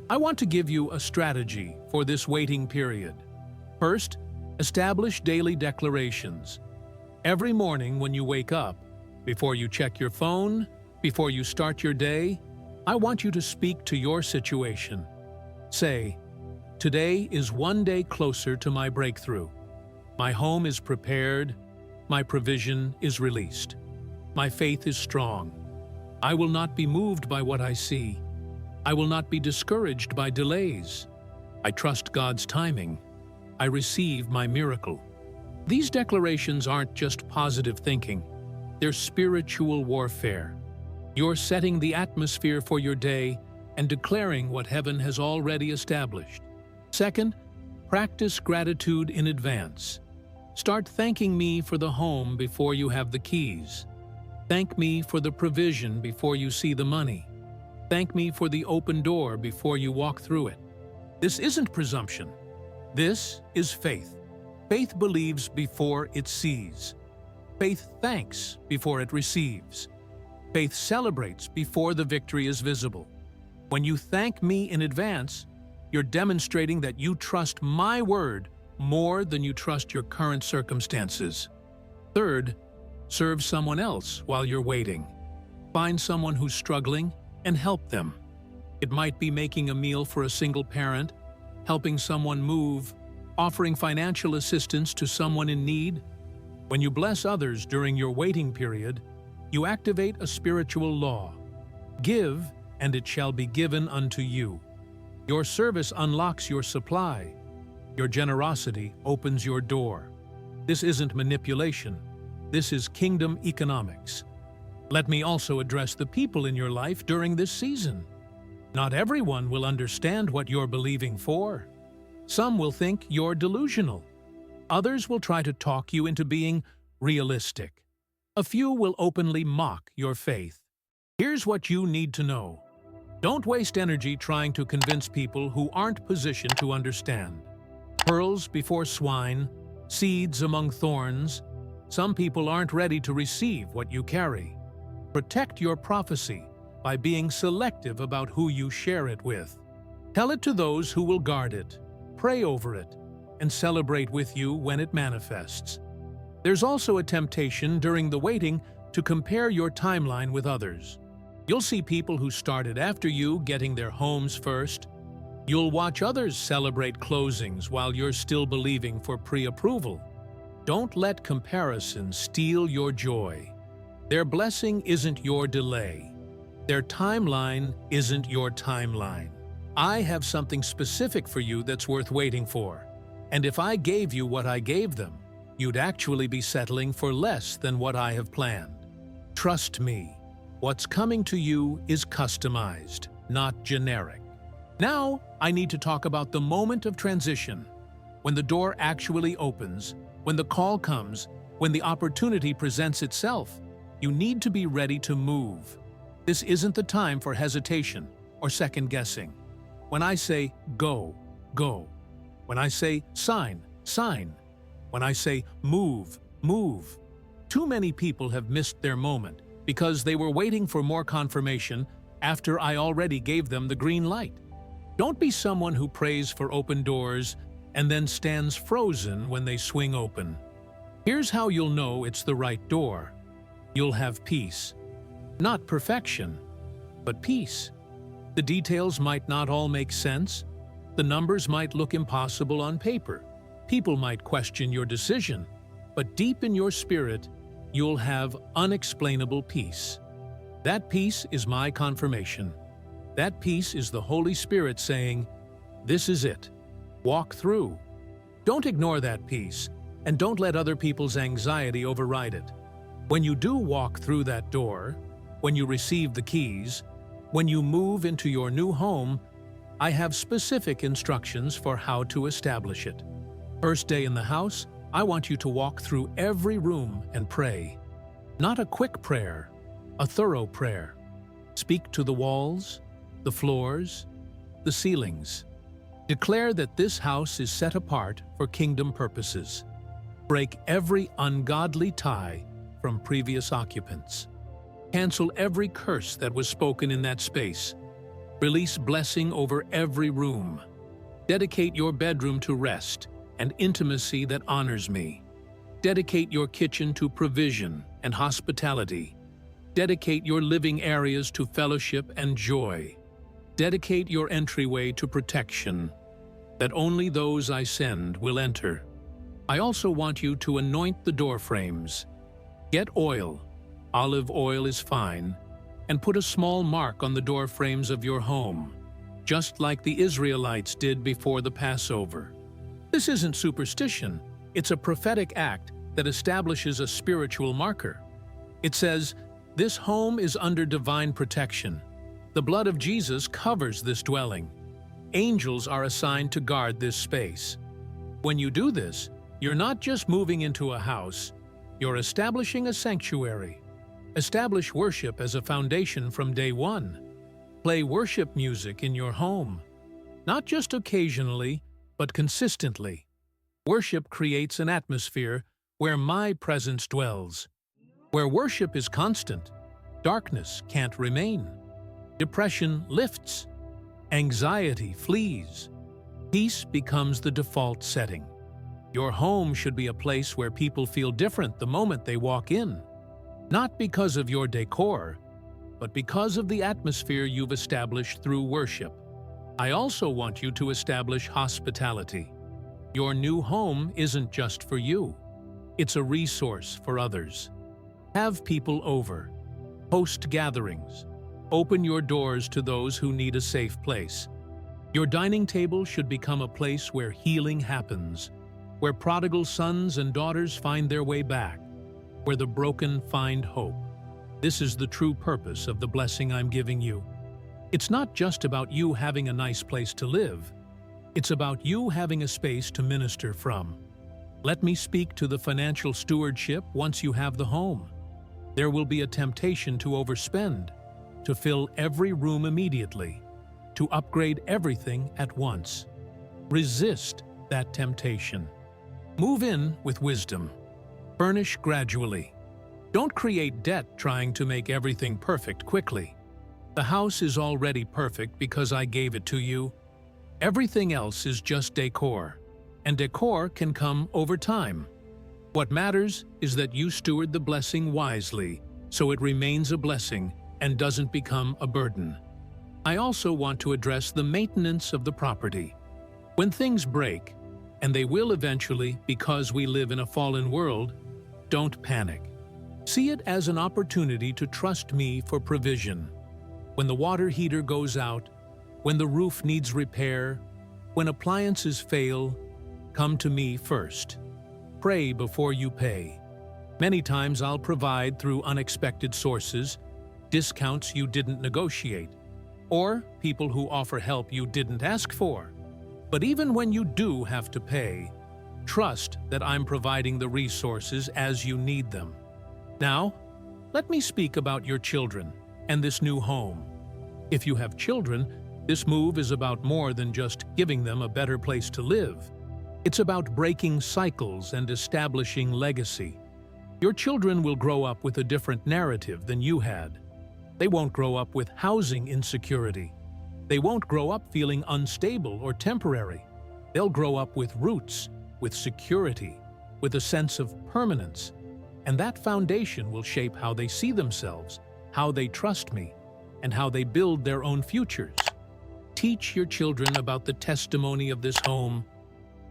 I want to give you a strategy for this waiting period. First, establish daily declarations. Every morning when you wake up, before you check your phone, before you start your day, I want you to speak to your situation. Say, "Today is one day closer to my breakthrough. My home is prepared. My provision is released. My faith is strong. I will not be moved by what I see. I will not be discouraged by delays. I trust God's timing. I receive my miracle." These declarations aren't just positive thinking. They're spiritual warfare. You're setting the atmosphere for your day and declaring what heaven has already established. Second, practice gratitude in advance. Start thanking me for the home before you have the keys. Thank me for the provision before you see the money. Thank me for the open door before you walk through it. This isn't presumption. This is faith. Faith believes before it sees. Faith thanks before it receives. Faith celebrates before the victory is visible. When you thank me in advance, you're demonstrating that you trust my word more than you trust your current circumstances. Third, serve someone else while you're waiting. Find someone who's struggling and help them. It might be making a meal for a single parent, helping someone move, offering financial assistance to someone in need. When you bless others during your waiting period, you activate a spiritual law. Give, and it shall be given unto you. Your service unlocks your supply. Your generosity opens your door. This isn't manipulation. This is kingdom economics. Let me also address the people in your life during this season. Not everyone will understand what you're believing for. Some will think you're delusional. Others will try to talk you into being realistic. A few will openly mock your faith. Here's what you need to know. Don't waste energy trying to convince people who aren't positioned to understand. Pearls before swine, seeds among thorns. Some people aren't ready to receive what you carry. Protect your prophecy by being selective about who you share it with. Tell it to those who will guard it, pray over it, and celebrate with you when it manifests. There's also a temptation during the waiting to compare your timeline with others. You'll see people who started after you getting their homes first. You'll watch others celebrate closings while you're still believing for pre-approval. Don't let comparison steal your joy. Their blessing isn't your delay. Their timeline isn't your timeline. I have something specific for you that's worth waiting for. And if I gave you what I gave them, you'd actually be settling for less than what I have planned. Trust me. What's coming to you is customized, not generic. Now, I need to talk about the moment of transition. When the door actually opens, when the call comes, when the opportunity presents itself, you need to be ready to move. This isn't the time for hesitation or second-guessing. When I say go, go. When I say sign, sign. When I say move, move. Too many people have missed their moment because they were waiting for more confirmation after I already gave them the green light. Don't be someone who prays for open doors and then stands frozen when they swing open. Here's how you'll know it's the right door. You'll have peace. Not perfection, but peace. The details might not all make sense. The numbers might look impossible on paper. People might question your decision. But deep in your spirit, you'll have unexplainable peace. That peace is my confirmation. That peace is the Holy Spirit saying, "This is it. Walk through." Don't ignore that peace, and don't let other people's anxiety override it. When you do walk through that door, when you receive the keys, when you move into your new home, I have specific instructions for how to establish it. First day in the house, I want you to walk through every room and pray. Not a quick prayer, a thorough prayer. Speak to the walls, the floors, the ceilings. Declare that this house is set apart for kingdom purposes. Break every ungodly tie from previous occupants. Cancel every curse that was spoken in that space. Release blessing over every room. Dedicate your bedroom to rest and intimacy that honors me. Dedicate your kitchen to provision and hospitality. Dedicate your living areas to fellowship and joy. Dedicate your entryway to protection, that only those I send will enter. I also want you to anoint the door frames. Get oil, olive oil is fine, and put a small mark on the door frames of your home, just like the Israelites did before the Passover. This isn't superstition, it's a prophetic act that establishes a spiritual marker. It says, "This home is under divine protection. The blood of Jesus covers this dwelling. Angels are assigned to guard this space." When you do this, you're not just moving into a house, you're establishing a sanctuary. Establish worship as a foundation from day one. Play worship music in your home. Not just occasionally, but consistently. Worship creates an atmosphere where my presence dwells. Where worship is constant, darkness can't remain. Depression lifts. Anxiety flees. Peace becomes the default setting. Your home should be a place where people feel different the moment they walk in. Not because of your decor, but because of the atmosphere you've established through worship. I also want you to establish hospitality. Your new home isn't just for you. It's a resource for others. Have people over. Host gatherings. Open your doors to those who need a safe place. Your dining table should become a place where healing happens, where prodigal sons and daughters find their way back, where the broken find hope. This is the true purpose of the blessing I'm giving you. It's not just about you having a nice place to live. It's about you having a space to minister from. Let me speak to the financial stewardship once you have the home. There will be a temptation to overspend, to fill every room immediately, to upgrade everything at once. Resist that temptation. Move in with wisdom. Furnish gradually. Don't create debt trying to make everything perfect quickly. The house is already perfect because I gave it to you. Everything else is just decor, and decor can come over time. What matters is that you steward the blessing wisely so it remains a blessing and doesn't become a burden. I also want to address the maintenance of the property. When things break, and they will eventually because we live in a fallen world, don't panic. See it as an opportunity to trust me for provision. When the water heater goes out, when the roof needs repair, when appliances fail, come to me first. Pray before you pay. Many times I'll provide through unexpected sources. discounts you didn't negotiate, or people who offer help you didn't ask for. But even when you do have to pay, trust that I'm providing the resources as you need them. Now, let me speak about your children and this new home. If you have children, this move is about more than just giving them a better place to live. It's about breaking cycles and establishing legacy. Your children will grow up with a different narrative than you had. They won't grow up with housing insecurity. They won't grow up feeling unstable or temporary. They'll grow up with roots, with security, with a sense of permanence. And that foundation will shape how they see themselves, how they trust me, and how they build their own futures. Teach your children about the testimony of this home.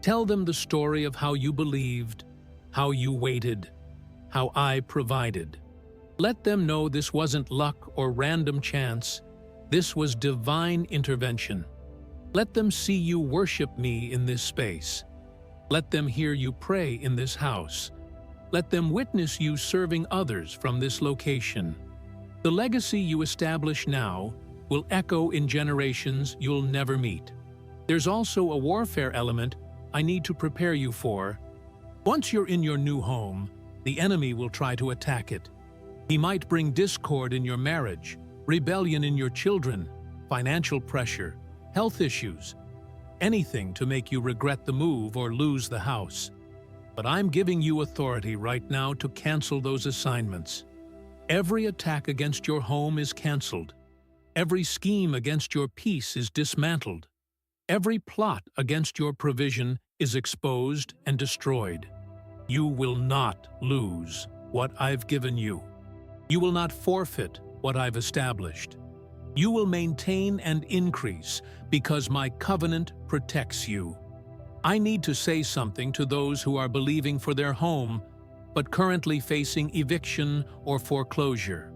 Tell them the story of how you believed, how you waited, how I provided. Let them know this wasn't luck or random chance. This was divine intervention. Let them see you worship me in this space. Let them hear you pray in this house. Let them witness you serving others from this location. The legacy you establish now will echo in generations you'll never meet. There's also a warfare element I need to prepare you for. Once you're in your new home, the enemy will try to attack it. He might bring discord in your marriage, rebellion in your children, financial pressure, health issues, anything to make you regret the move or lose the house. But I'm giving you authority right now to cancel those assignments. Every attack against your home is canceled. Every scheme against your peace is dismantled. Every plot against your provision is exposed and destroyed. You will not lose what I've given you. You will not forfeit what I've established. You will maintain and increase because my covenant protects you. I need to say something to those who are believing for their home, but currently facing eviction or foreclosure.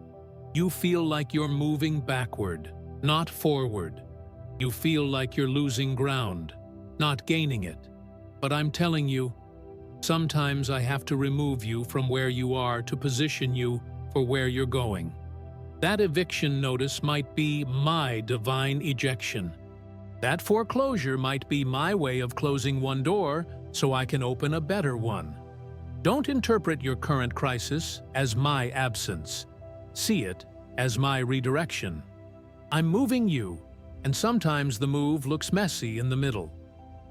You feel like you're moving backward, not forward. You feel like you're losing ground, not gaining it. But I'm telling you, sometimes I have to remove you from where you are to position you for where you're going. That eviction notice might be my divine ejection. That foreclosure might be my way of closing one door so I can open a better one. Don't interpret your current crisis as my absence. See it as my redirection. I'm moving you, and sometimes the move looks messy in the middle.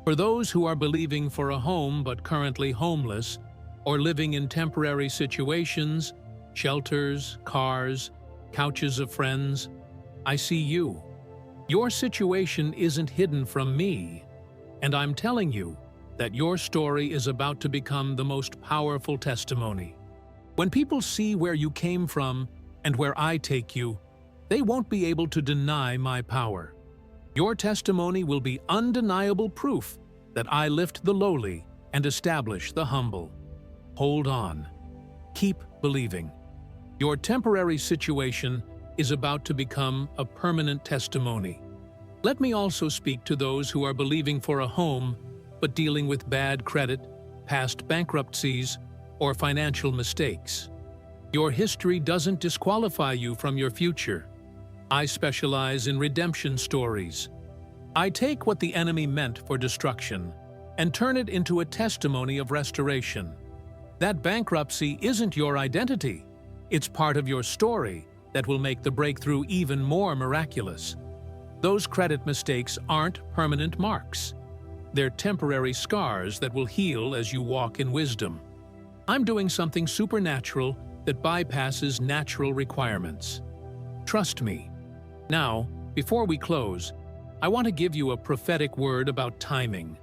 For those who are believing for a home but currently homeless, or living in temporary situations, shelters, cars, couches of friends, I see you. Your situation isn't hidden from me, and I'm telling you that your story is about to become the most powerful testimony. When people see where you came from and where I take you, they won't be able to deny my power. Your testimony will be undeniable proof that I lift the lowly and establish the humble. Hold on. Keep believing. Your temporary situation is about to become a permanent testimony. Let me also speak to those who are believing for a home but dealing with bad credit, past bankruptcies, or financial mistakes. Your history doesn't disqualify you from your future. I specialize in redemption stories. I take what the enemy meant for destruction and turn it into a testimony of restoration. That bankruptcy isn't your identity. It's part of your story that will make the breakthrough even more miraculous. Those credit mistakes aren't permanent marks. They're temporary scars that will heal as you walk in wisdom. I'm doing something supernatural that bypasses natural requirements. Trust me. Now, before we close, I want to give you a prophetic word about timing.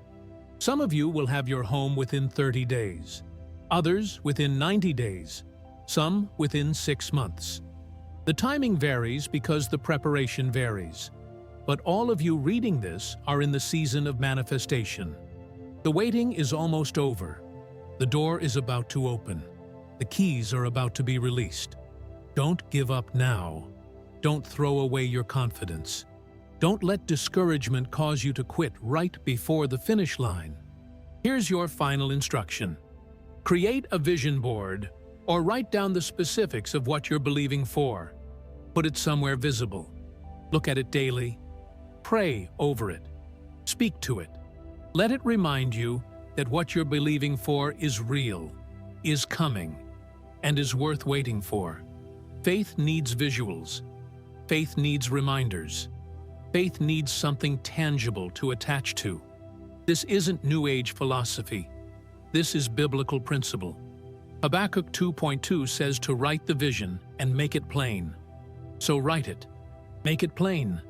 Some of you will have your home within 30 days, others within 90 days, some within 6 months. The timing varies because the preparation varies. But all of you reading this are in the season of manifestation. The waiting is almost over. The door is about to open. The keys are about to be released. Don't give up now. Don't throw away your confidence. Don't let discouragement cause you to quit right before the finish line. Here's your final instruction. Create a vision board or write down the specifics of what you're believing for. Put it somewhere visible. Look at it daily. Pray over it. Speak to it. Let it remind you that what you're believing for is real, is coming, and is worth waiting for. Faith needs visuals. Faith needs reminders. Faith needs something tangible to attach to. This isn't New Age philosophy. This is biblical principle. Habakkuk 2.2 says to write the vision and make it plain. So write it, make it plain,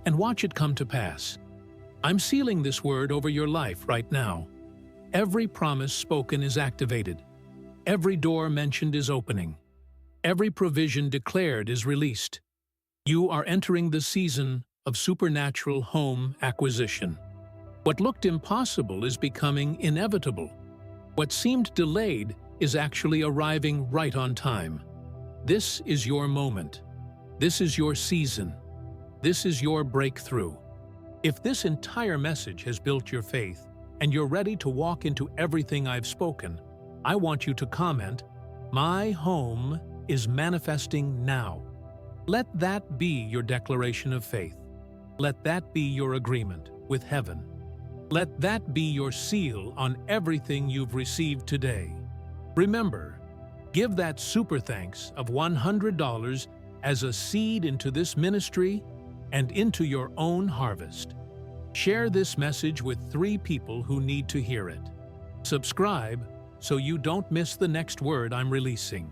and watch it come to pass. I'm sealing this word over your life right now. Every promise spoken is activated. Every door mentioned is opening. Every provision declared is released. You are entering the season of supernatural home acquisition. What looked impossible is becoming inevitable. What seemed delayed is actually arriving right on time. This is your moment. This is your season. This is your breakthrough. If this entire message has built your faith and you're ready to walk into everything I've spoken, I want you to comment, "My home is manifesting now." Let that be your declaration of faith. Let that be your agreement with heaven. Let that be your seal on everything you've received today. Remember, give that super thanks of $100 as a seed into this ministry and into your own harvest. Share this message with 3 people who need to hear it. Subscribe so you don't miss the next word I'm releasing.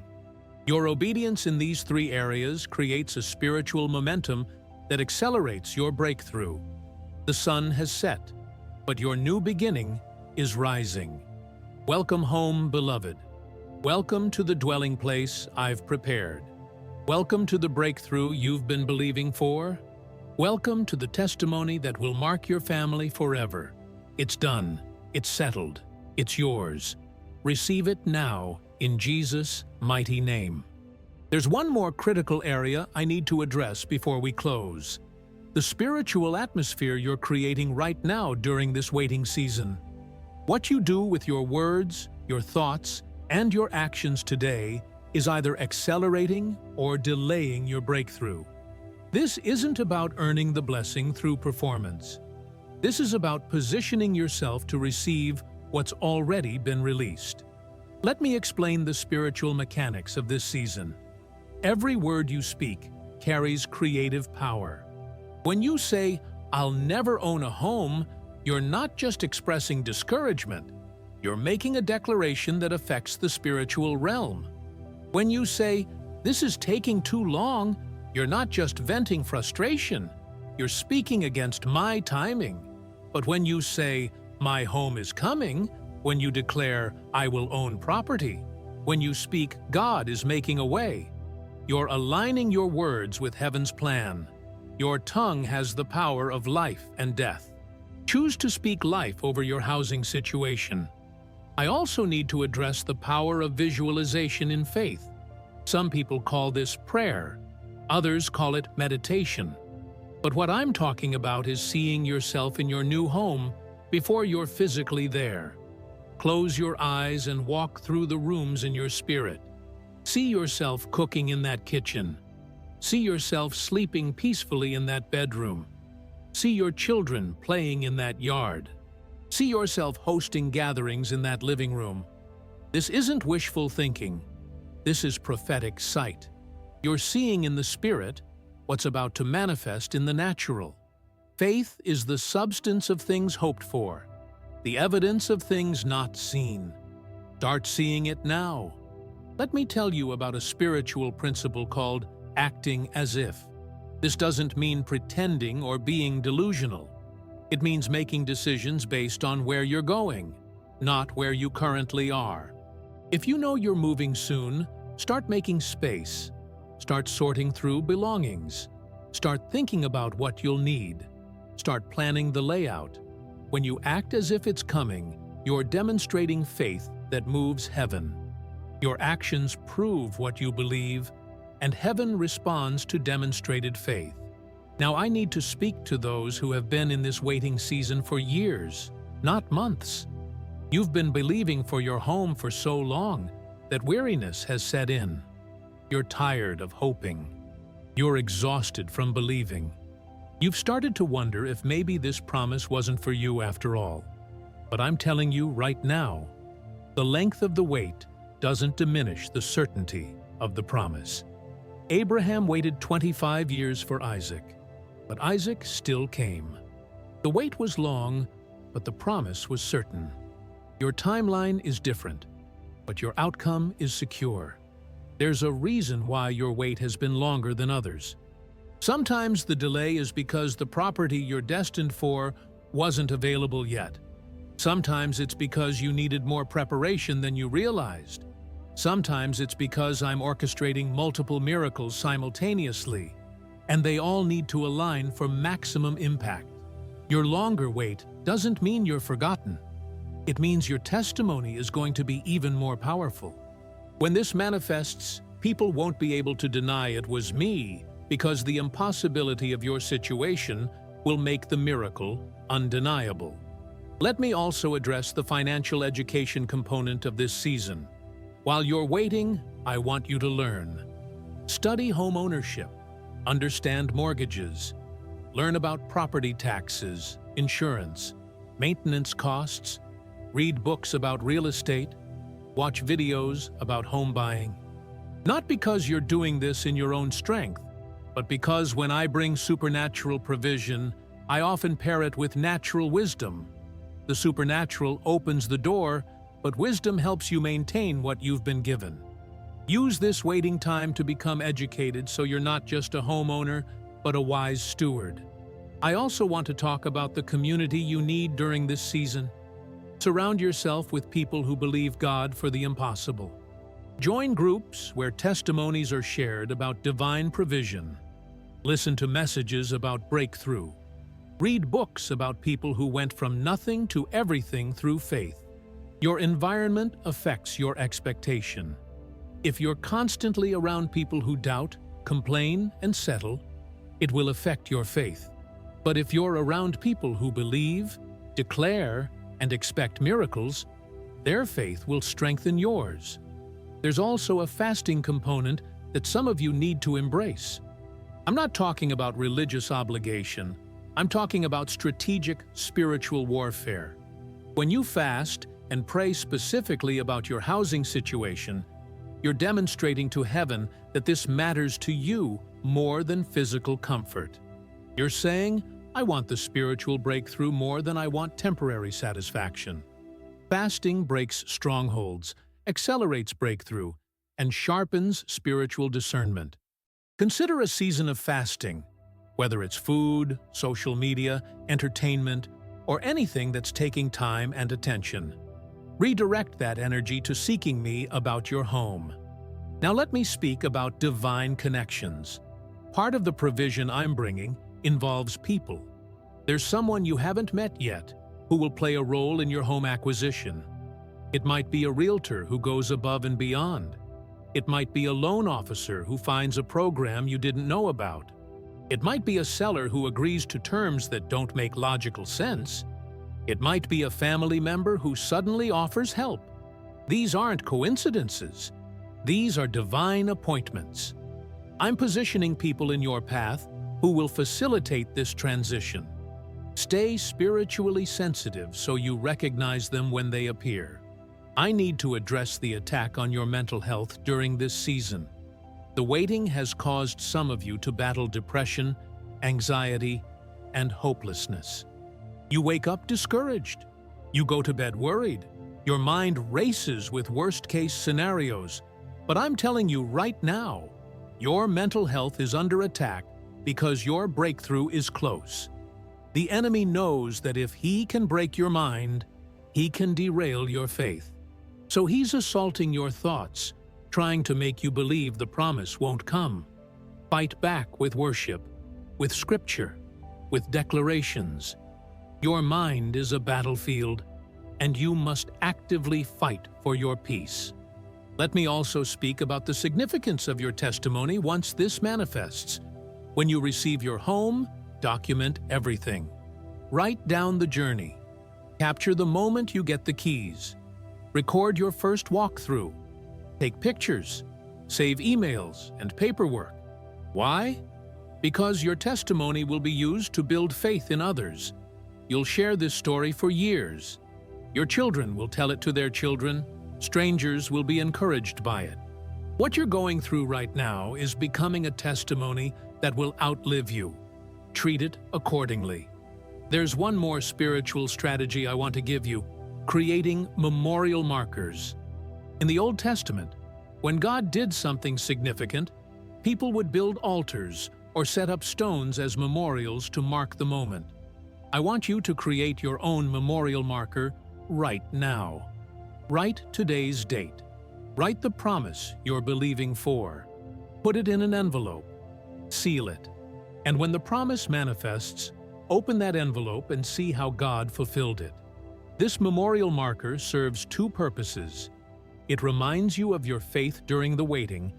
Your obedience in these 3 areas creates a spiritual momentum that accelerates your breakthrough. The sun has set, but your new beginning is rising. Welcome home, beloved. Welcome to the dwelling place I've prepared. Welcome to the breakthrough you've been believing for. Welcome to the testimony that will mark your family forever. It's done. It's settled. It's yours. Receive it now in Jesus' mighty name. There's one more critical area I need to address before we close. The spiritual atmosphere you're creating right now during this waiting season. What you do with your words, your thoughts, and your actions today is either accelerating or delaying your breakthrough. This isn't about earning the blessing through performance. This is about positioning yourself to receive what's already been released. Let me explain the spiritual mechanics of this season. Every word you speak carries creative power. When you say, "I'll never own a home," you're not just expressing discouragement. You're making a declaration that affects the spiritual realm. When you say, "This is taking too long," you're not just venting frustration. You're speaking against my timing. But when you say, "My home is coming," when you declare, "I will own property," when you speak, "God is making a way," you're aligning your words with heaven's plan. Your tongue has the power of life and death. Choose to speak life over your housing situation. I also need to address the power of visualization in faith. Some people call this prayer. Others call it meditation. But what I'm talking about is seeing yourself in your new home before you're physically there. Close your eyes and walk through the rooms in your spirit. See yourself cooking in that kitchen. See yourself sleeping peacefully in that bedroom. See your children playing in that yard. See yourself hosting gatherings in that living room. This isn't wishful thinking. This is prophetic sight. You're seeing in the spirit what's about to manifest in the natural. Faith is the substance of things hoped for, the evidence of things not seen. Start seeing it now. Let me tell you about a spiritual principle called acting as if. This doesn't mean pretending or being delusional. It means making decisions based on where you're going, not where you currently are. If you know you're moving soon, start making space. Start sorting through belongings. Start thinking about what you'll need. Start planning the layout. When you act as if it's coming, you're demonstrating faith that moves heaven. Your actions prove what you believe, and heaven responds to demonstrated faith. Now I need to speak to those who have been in this waiting season for years, not months. You've been believing for your home for so long that weariness has set in. You're tired of hoping. You're exhausted from believing. You've started to wonder if maybe this promise wasn't for you after all. But I'm telling you right now, the length of the wait doesn't diminish the certainty of the promise. Abraham waited 25 years for Isaac, but Isaac still came. The wait was long, but the promise was certain. Your timeline is different, but your outcome is secure. There's a reason why your wait has been longer than others. Sometimes the delay is because the property you're destined for wasn't available yet. Sometimes it's because you needed more preparation than you realized. Sometimes it's because I'm orchestrating multiple miracles simultaneously, and they all need to align for maximum impact. Your longer wait doesn't mean you're forgotten. It means your testimony is going to be even more powerful. When this manifests, people won't be able to deny it was me, because the impossibility of your situation will make the miracle undeniable. Let me also address the financial education component of this season. While you're waiting, I want you to learn. Study home ownership, understand mortgages, learn about property taxes, insurance, maintenance costs, read books about real estate, watch videos about home buying. Not because you're doing this in your own strength, but because when I bring supernatural provision, I often pair it with natural wisdom. The supernatural opens the door, but wisdom helps you maintain what you've been given. Use this waiting time to become educated so you're not just a homeowner, but a wise steward. I also want to talk about the community you need during this season. Surround yourself with people who believe God for the impossible. Join groups where testimonies are shared about divine provision. Listen to messages about breakthrough. Read books about people who went from nothing to everything through faith. Your environment affects your expectation. If you're constantly around people who doubt, complain, and settle, it will affect your faith. But if you're around people who believe, declare, and expect miracles, their faith will strengthen yours. There's also a fasting component that some of you need to embrace. I'm not talking about religious obligation. I'm talking about strategic spiritual warfare. When you fast and pray specifically about your housing situation, you're demonstrating to heaven that this matters to you more than physical comfort. You're saying, I want the spiritual breakthrough more than I want temporary satisfaction. Fasting breaks strongholds, accelerates breakthrough, and sharpens spiritual discernment. Consider a season of fasting, whether it's food, social media, entertainment, or anything that's taking time and attention. Redirect that energy to seeking me about your home. Now let me speak about divine connections. Part of the provision I'm bringing involves people. There's someone you haven't met yet who will play a role in your home acquisition. It might be a realtor who goes above and beyond. It might be a loan officer who finds a program you didn't know about. It might be a seller who agrees to terms that don't make logical sense. It might be a family member who suddenly offers help. These aren't coincidences. These are divine appointments. I'm positioning people in your path who will facilitate this transition. Stay spiritually sensitive so you recognize them when they appear. I need to address the attack on your mental health during this season. The waiting has caused some of you to battle depression, anxiety, and hopelessness. You wake up discouraged. You go to bed worried. Your mind races with worst-case scenarios. But I'm telling you right now, your mental health is under attack because your breakthrough is close. The enemy knows that if he can break your mind, he can derail your faith. So he's assaulting your thoughts, trying to make you believe the promise won't come. Fight back with worship, with scripture, with declarations. Your mind is a battlefield, and you must actively fight for your peace. Let me also speak about the significance of your testimony once this manifests. When you receive your home, document everything. Write down the journey. Capture the moment you get the keys. Record your first walkthrough. Take pictures. Save emails and paperwork. Why? Because your testimony will be used to build faith in others. You'll share this story for years. Your children will tell it to their children. Strangers will be encouraged by it. What you're going through right now is becoming a testimony that will outlive you. Treat it accordingly. There's one more spiritual strategy I want to give you: creating memorial markers. In the Old Testament, when God did something significant, people would build altars or set up stones as memorials to mark the moment. I want you to create your own memorial marker right now. Write today's date. Write the promise you're believing for. Put it in an envelope. Seal it. And when the promise manifests, open that envelope and see how God fulfilled it. This memorial marker serves two purposes. It reminds you of your faith during the waiting,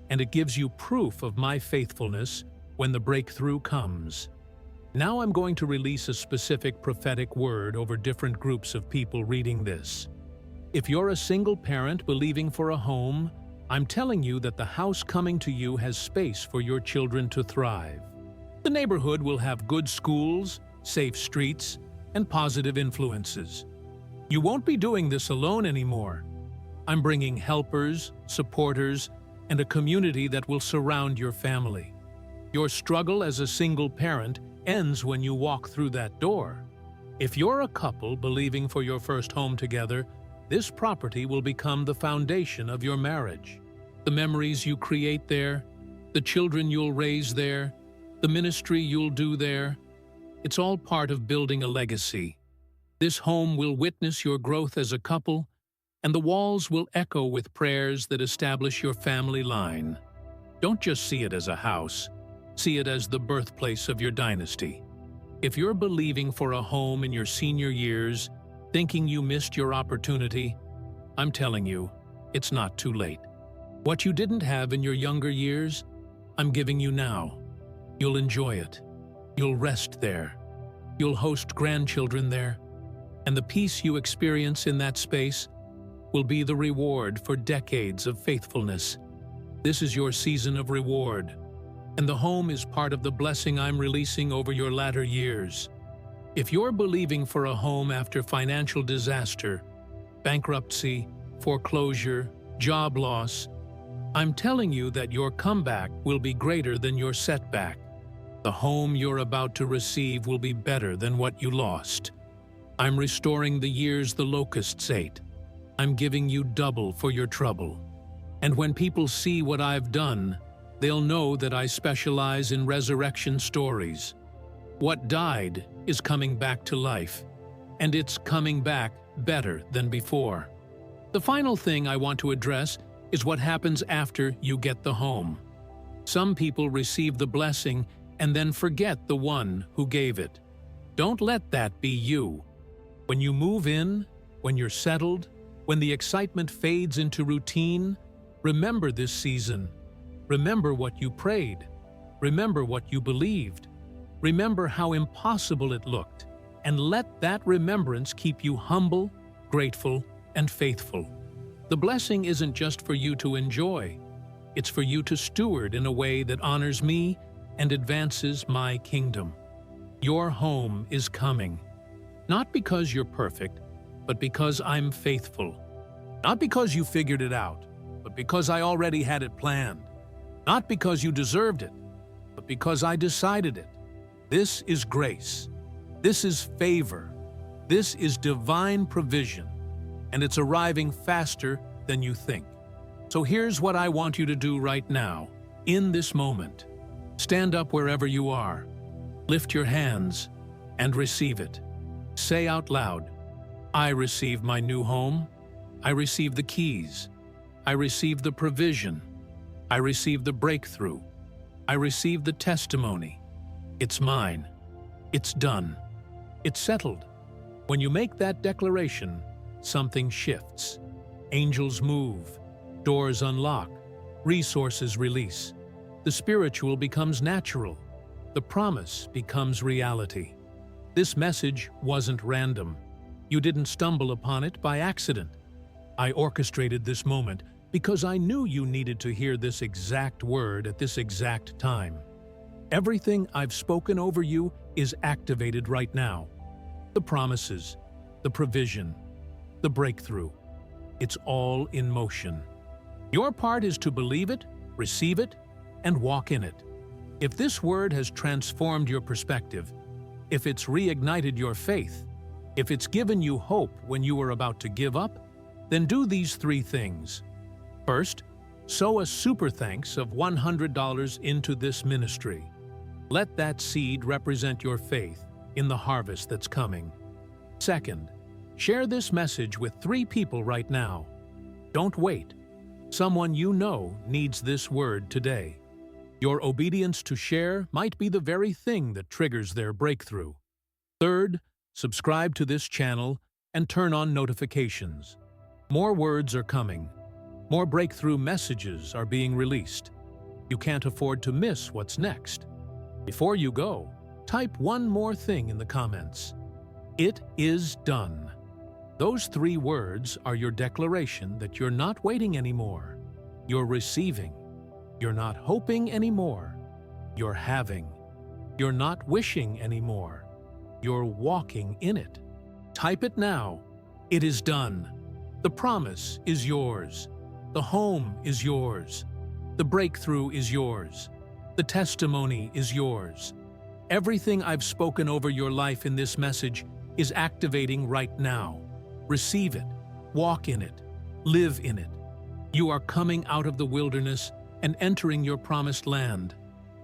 and it gives you proof of my faithfulness when the breakthrough comes. Now I'm going to release a specific prophetic word over different groups of people reading this. If you're a single parent believing for a home, I'm telling you that the house coming to you has space for your children to thrive. The neighborhood will have good schools, safe streets, and positive influences. You won't be doing this alone anymore. I'm bringing helpers, supporters, and a community that will surround your family. Your struggle as a single parent ends when you walk through that door. If you're a couple believing for your first home together, this property will become the foundation of your marriage. The memories you create there, the children you'll raise there, the ministry you'll do there, it's all part of building a legacy. This home will witness your growth as a couple, and the walls will echo with prayers that establish your family line. Don't just see it as a house. See it as the birthplace of your dynasty. If you're believing for a home in your senior years, thinking you missed your opportunity, I'm telling you, it's not too late. What you didn't have in your younger years, I'm giving you now. You'll enjoy it. You'll rest there. You'll host grandchildren there. And the peace you experience in that space will be the reward for decades of faithfulness. This is your season of reward, and the home is part of the blessing I'm releasing over your latter years. If you're believing for a home after financial disaster, bankruptcy, foreclosure, job loss, I'm telling you that your comeback will be greater than your setback. The home you're about to receive will be better than what you lost. I'm restoring the years the locusts ate. I'm giving you double for your trouble. And when people see what I've done, they'll know that I specialize in resurrection stories. What died is coming back to life, and it's coming back better than before. The final thing I want to address is what happens after you get the home. Some people receive the blessing and then forget the one who gave it. Don't let that be you. When you move in, when you're settled, when the excitement fades into routine, remember this season. Remember what you prayed. Remember what you believed. Remember how impossible it looked, and let that remembrance keep you humble, grateful, and faithful. The blessing isn't just for you to enjoy. It's for you to steward in a way that honors me and advances my kingdom. Your home is coming. Not because you're perfect, but because I'm faithful. Not because you figured it out, but because I already had it planned. Not because you deserved it, but because I decided it. This is grace. This is favor. This is divine provision, and it's arriving faster than you think. So here's what I want you to do right now, in this moment. Stand up wherever you are. Lift your hands and receive it. Say out loud, I receive my new home. I receive the keys. I receive the provision. I receive the breakthrough. I receive the testimony. It's mine. It's done. It's settled. When you make that declaration, something shifts. Angels move. Doors unlock. Resources release. The spiritual becomes natural. The promise becomes reality. This message wasn't random. You didn't stumble upon it by accident. I orchestrated this moment because I knew you needed to hear this exact word at this exact time. Everything I've spoken over you is activated right now. The promises, the provision, the breakthrough. It's all in motion. Your part is to believe it, receive it, and walk in it. If this word has transformed your perspective, if it's reignited your faith, if it's given you hope when you were about to give up, then do these 3 things. First, sow a super thanks of $100 into this ministry. Let that seed represent your faith in the harvest that's coming. Second, share this message with 3 people right now. Don't wait. Someone you know needs this word today. Your obedience to share might be the very thing that triggers their breakthrough. Third, subscribe to this channel and turn on notifications. More words are coming. More breakthrough messages are being released. You can't afford to miss what's next. Before you go, type one more thing in the comments. It is done. Those 3 words are your declaration that you're not waiting anymore. You're receiving. You're not hoping anymore. You're having. You're not wishing anymore. You're walking in it. Type it now. It is done. The promise is yours. The home is yours. The breakthrough is yours. The testimony is yours. Everything I've spoken over your life in this message is activating right now. Receive it. Walk in it. Live in it. You are coming out of the wilderness and entering your promised land.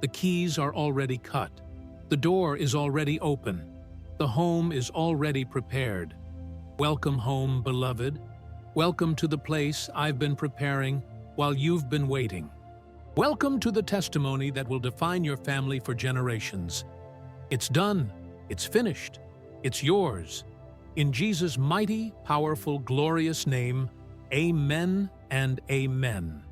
The keys are already cut. The door is already open. The home is already prepared. Welcome home, beloved. Welcome to the place I've been preparing while you've been waiting. Welcome to the testimony that will define your family for generations. It's done. It's finished. It's yours. In Jesus' mighty, powerful, glorious name, amen and amen.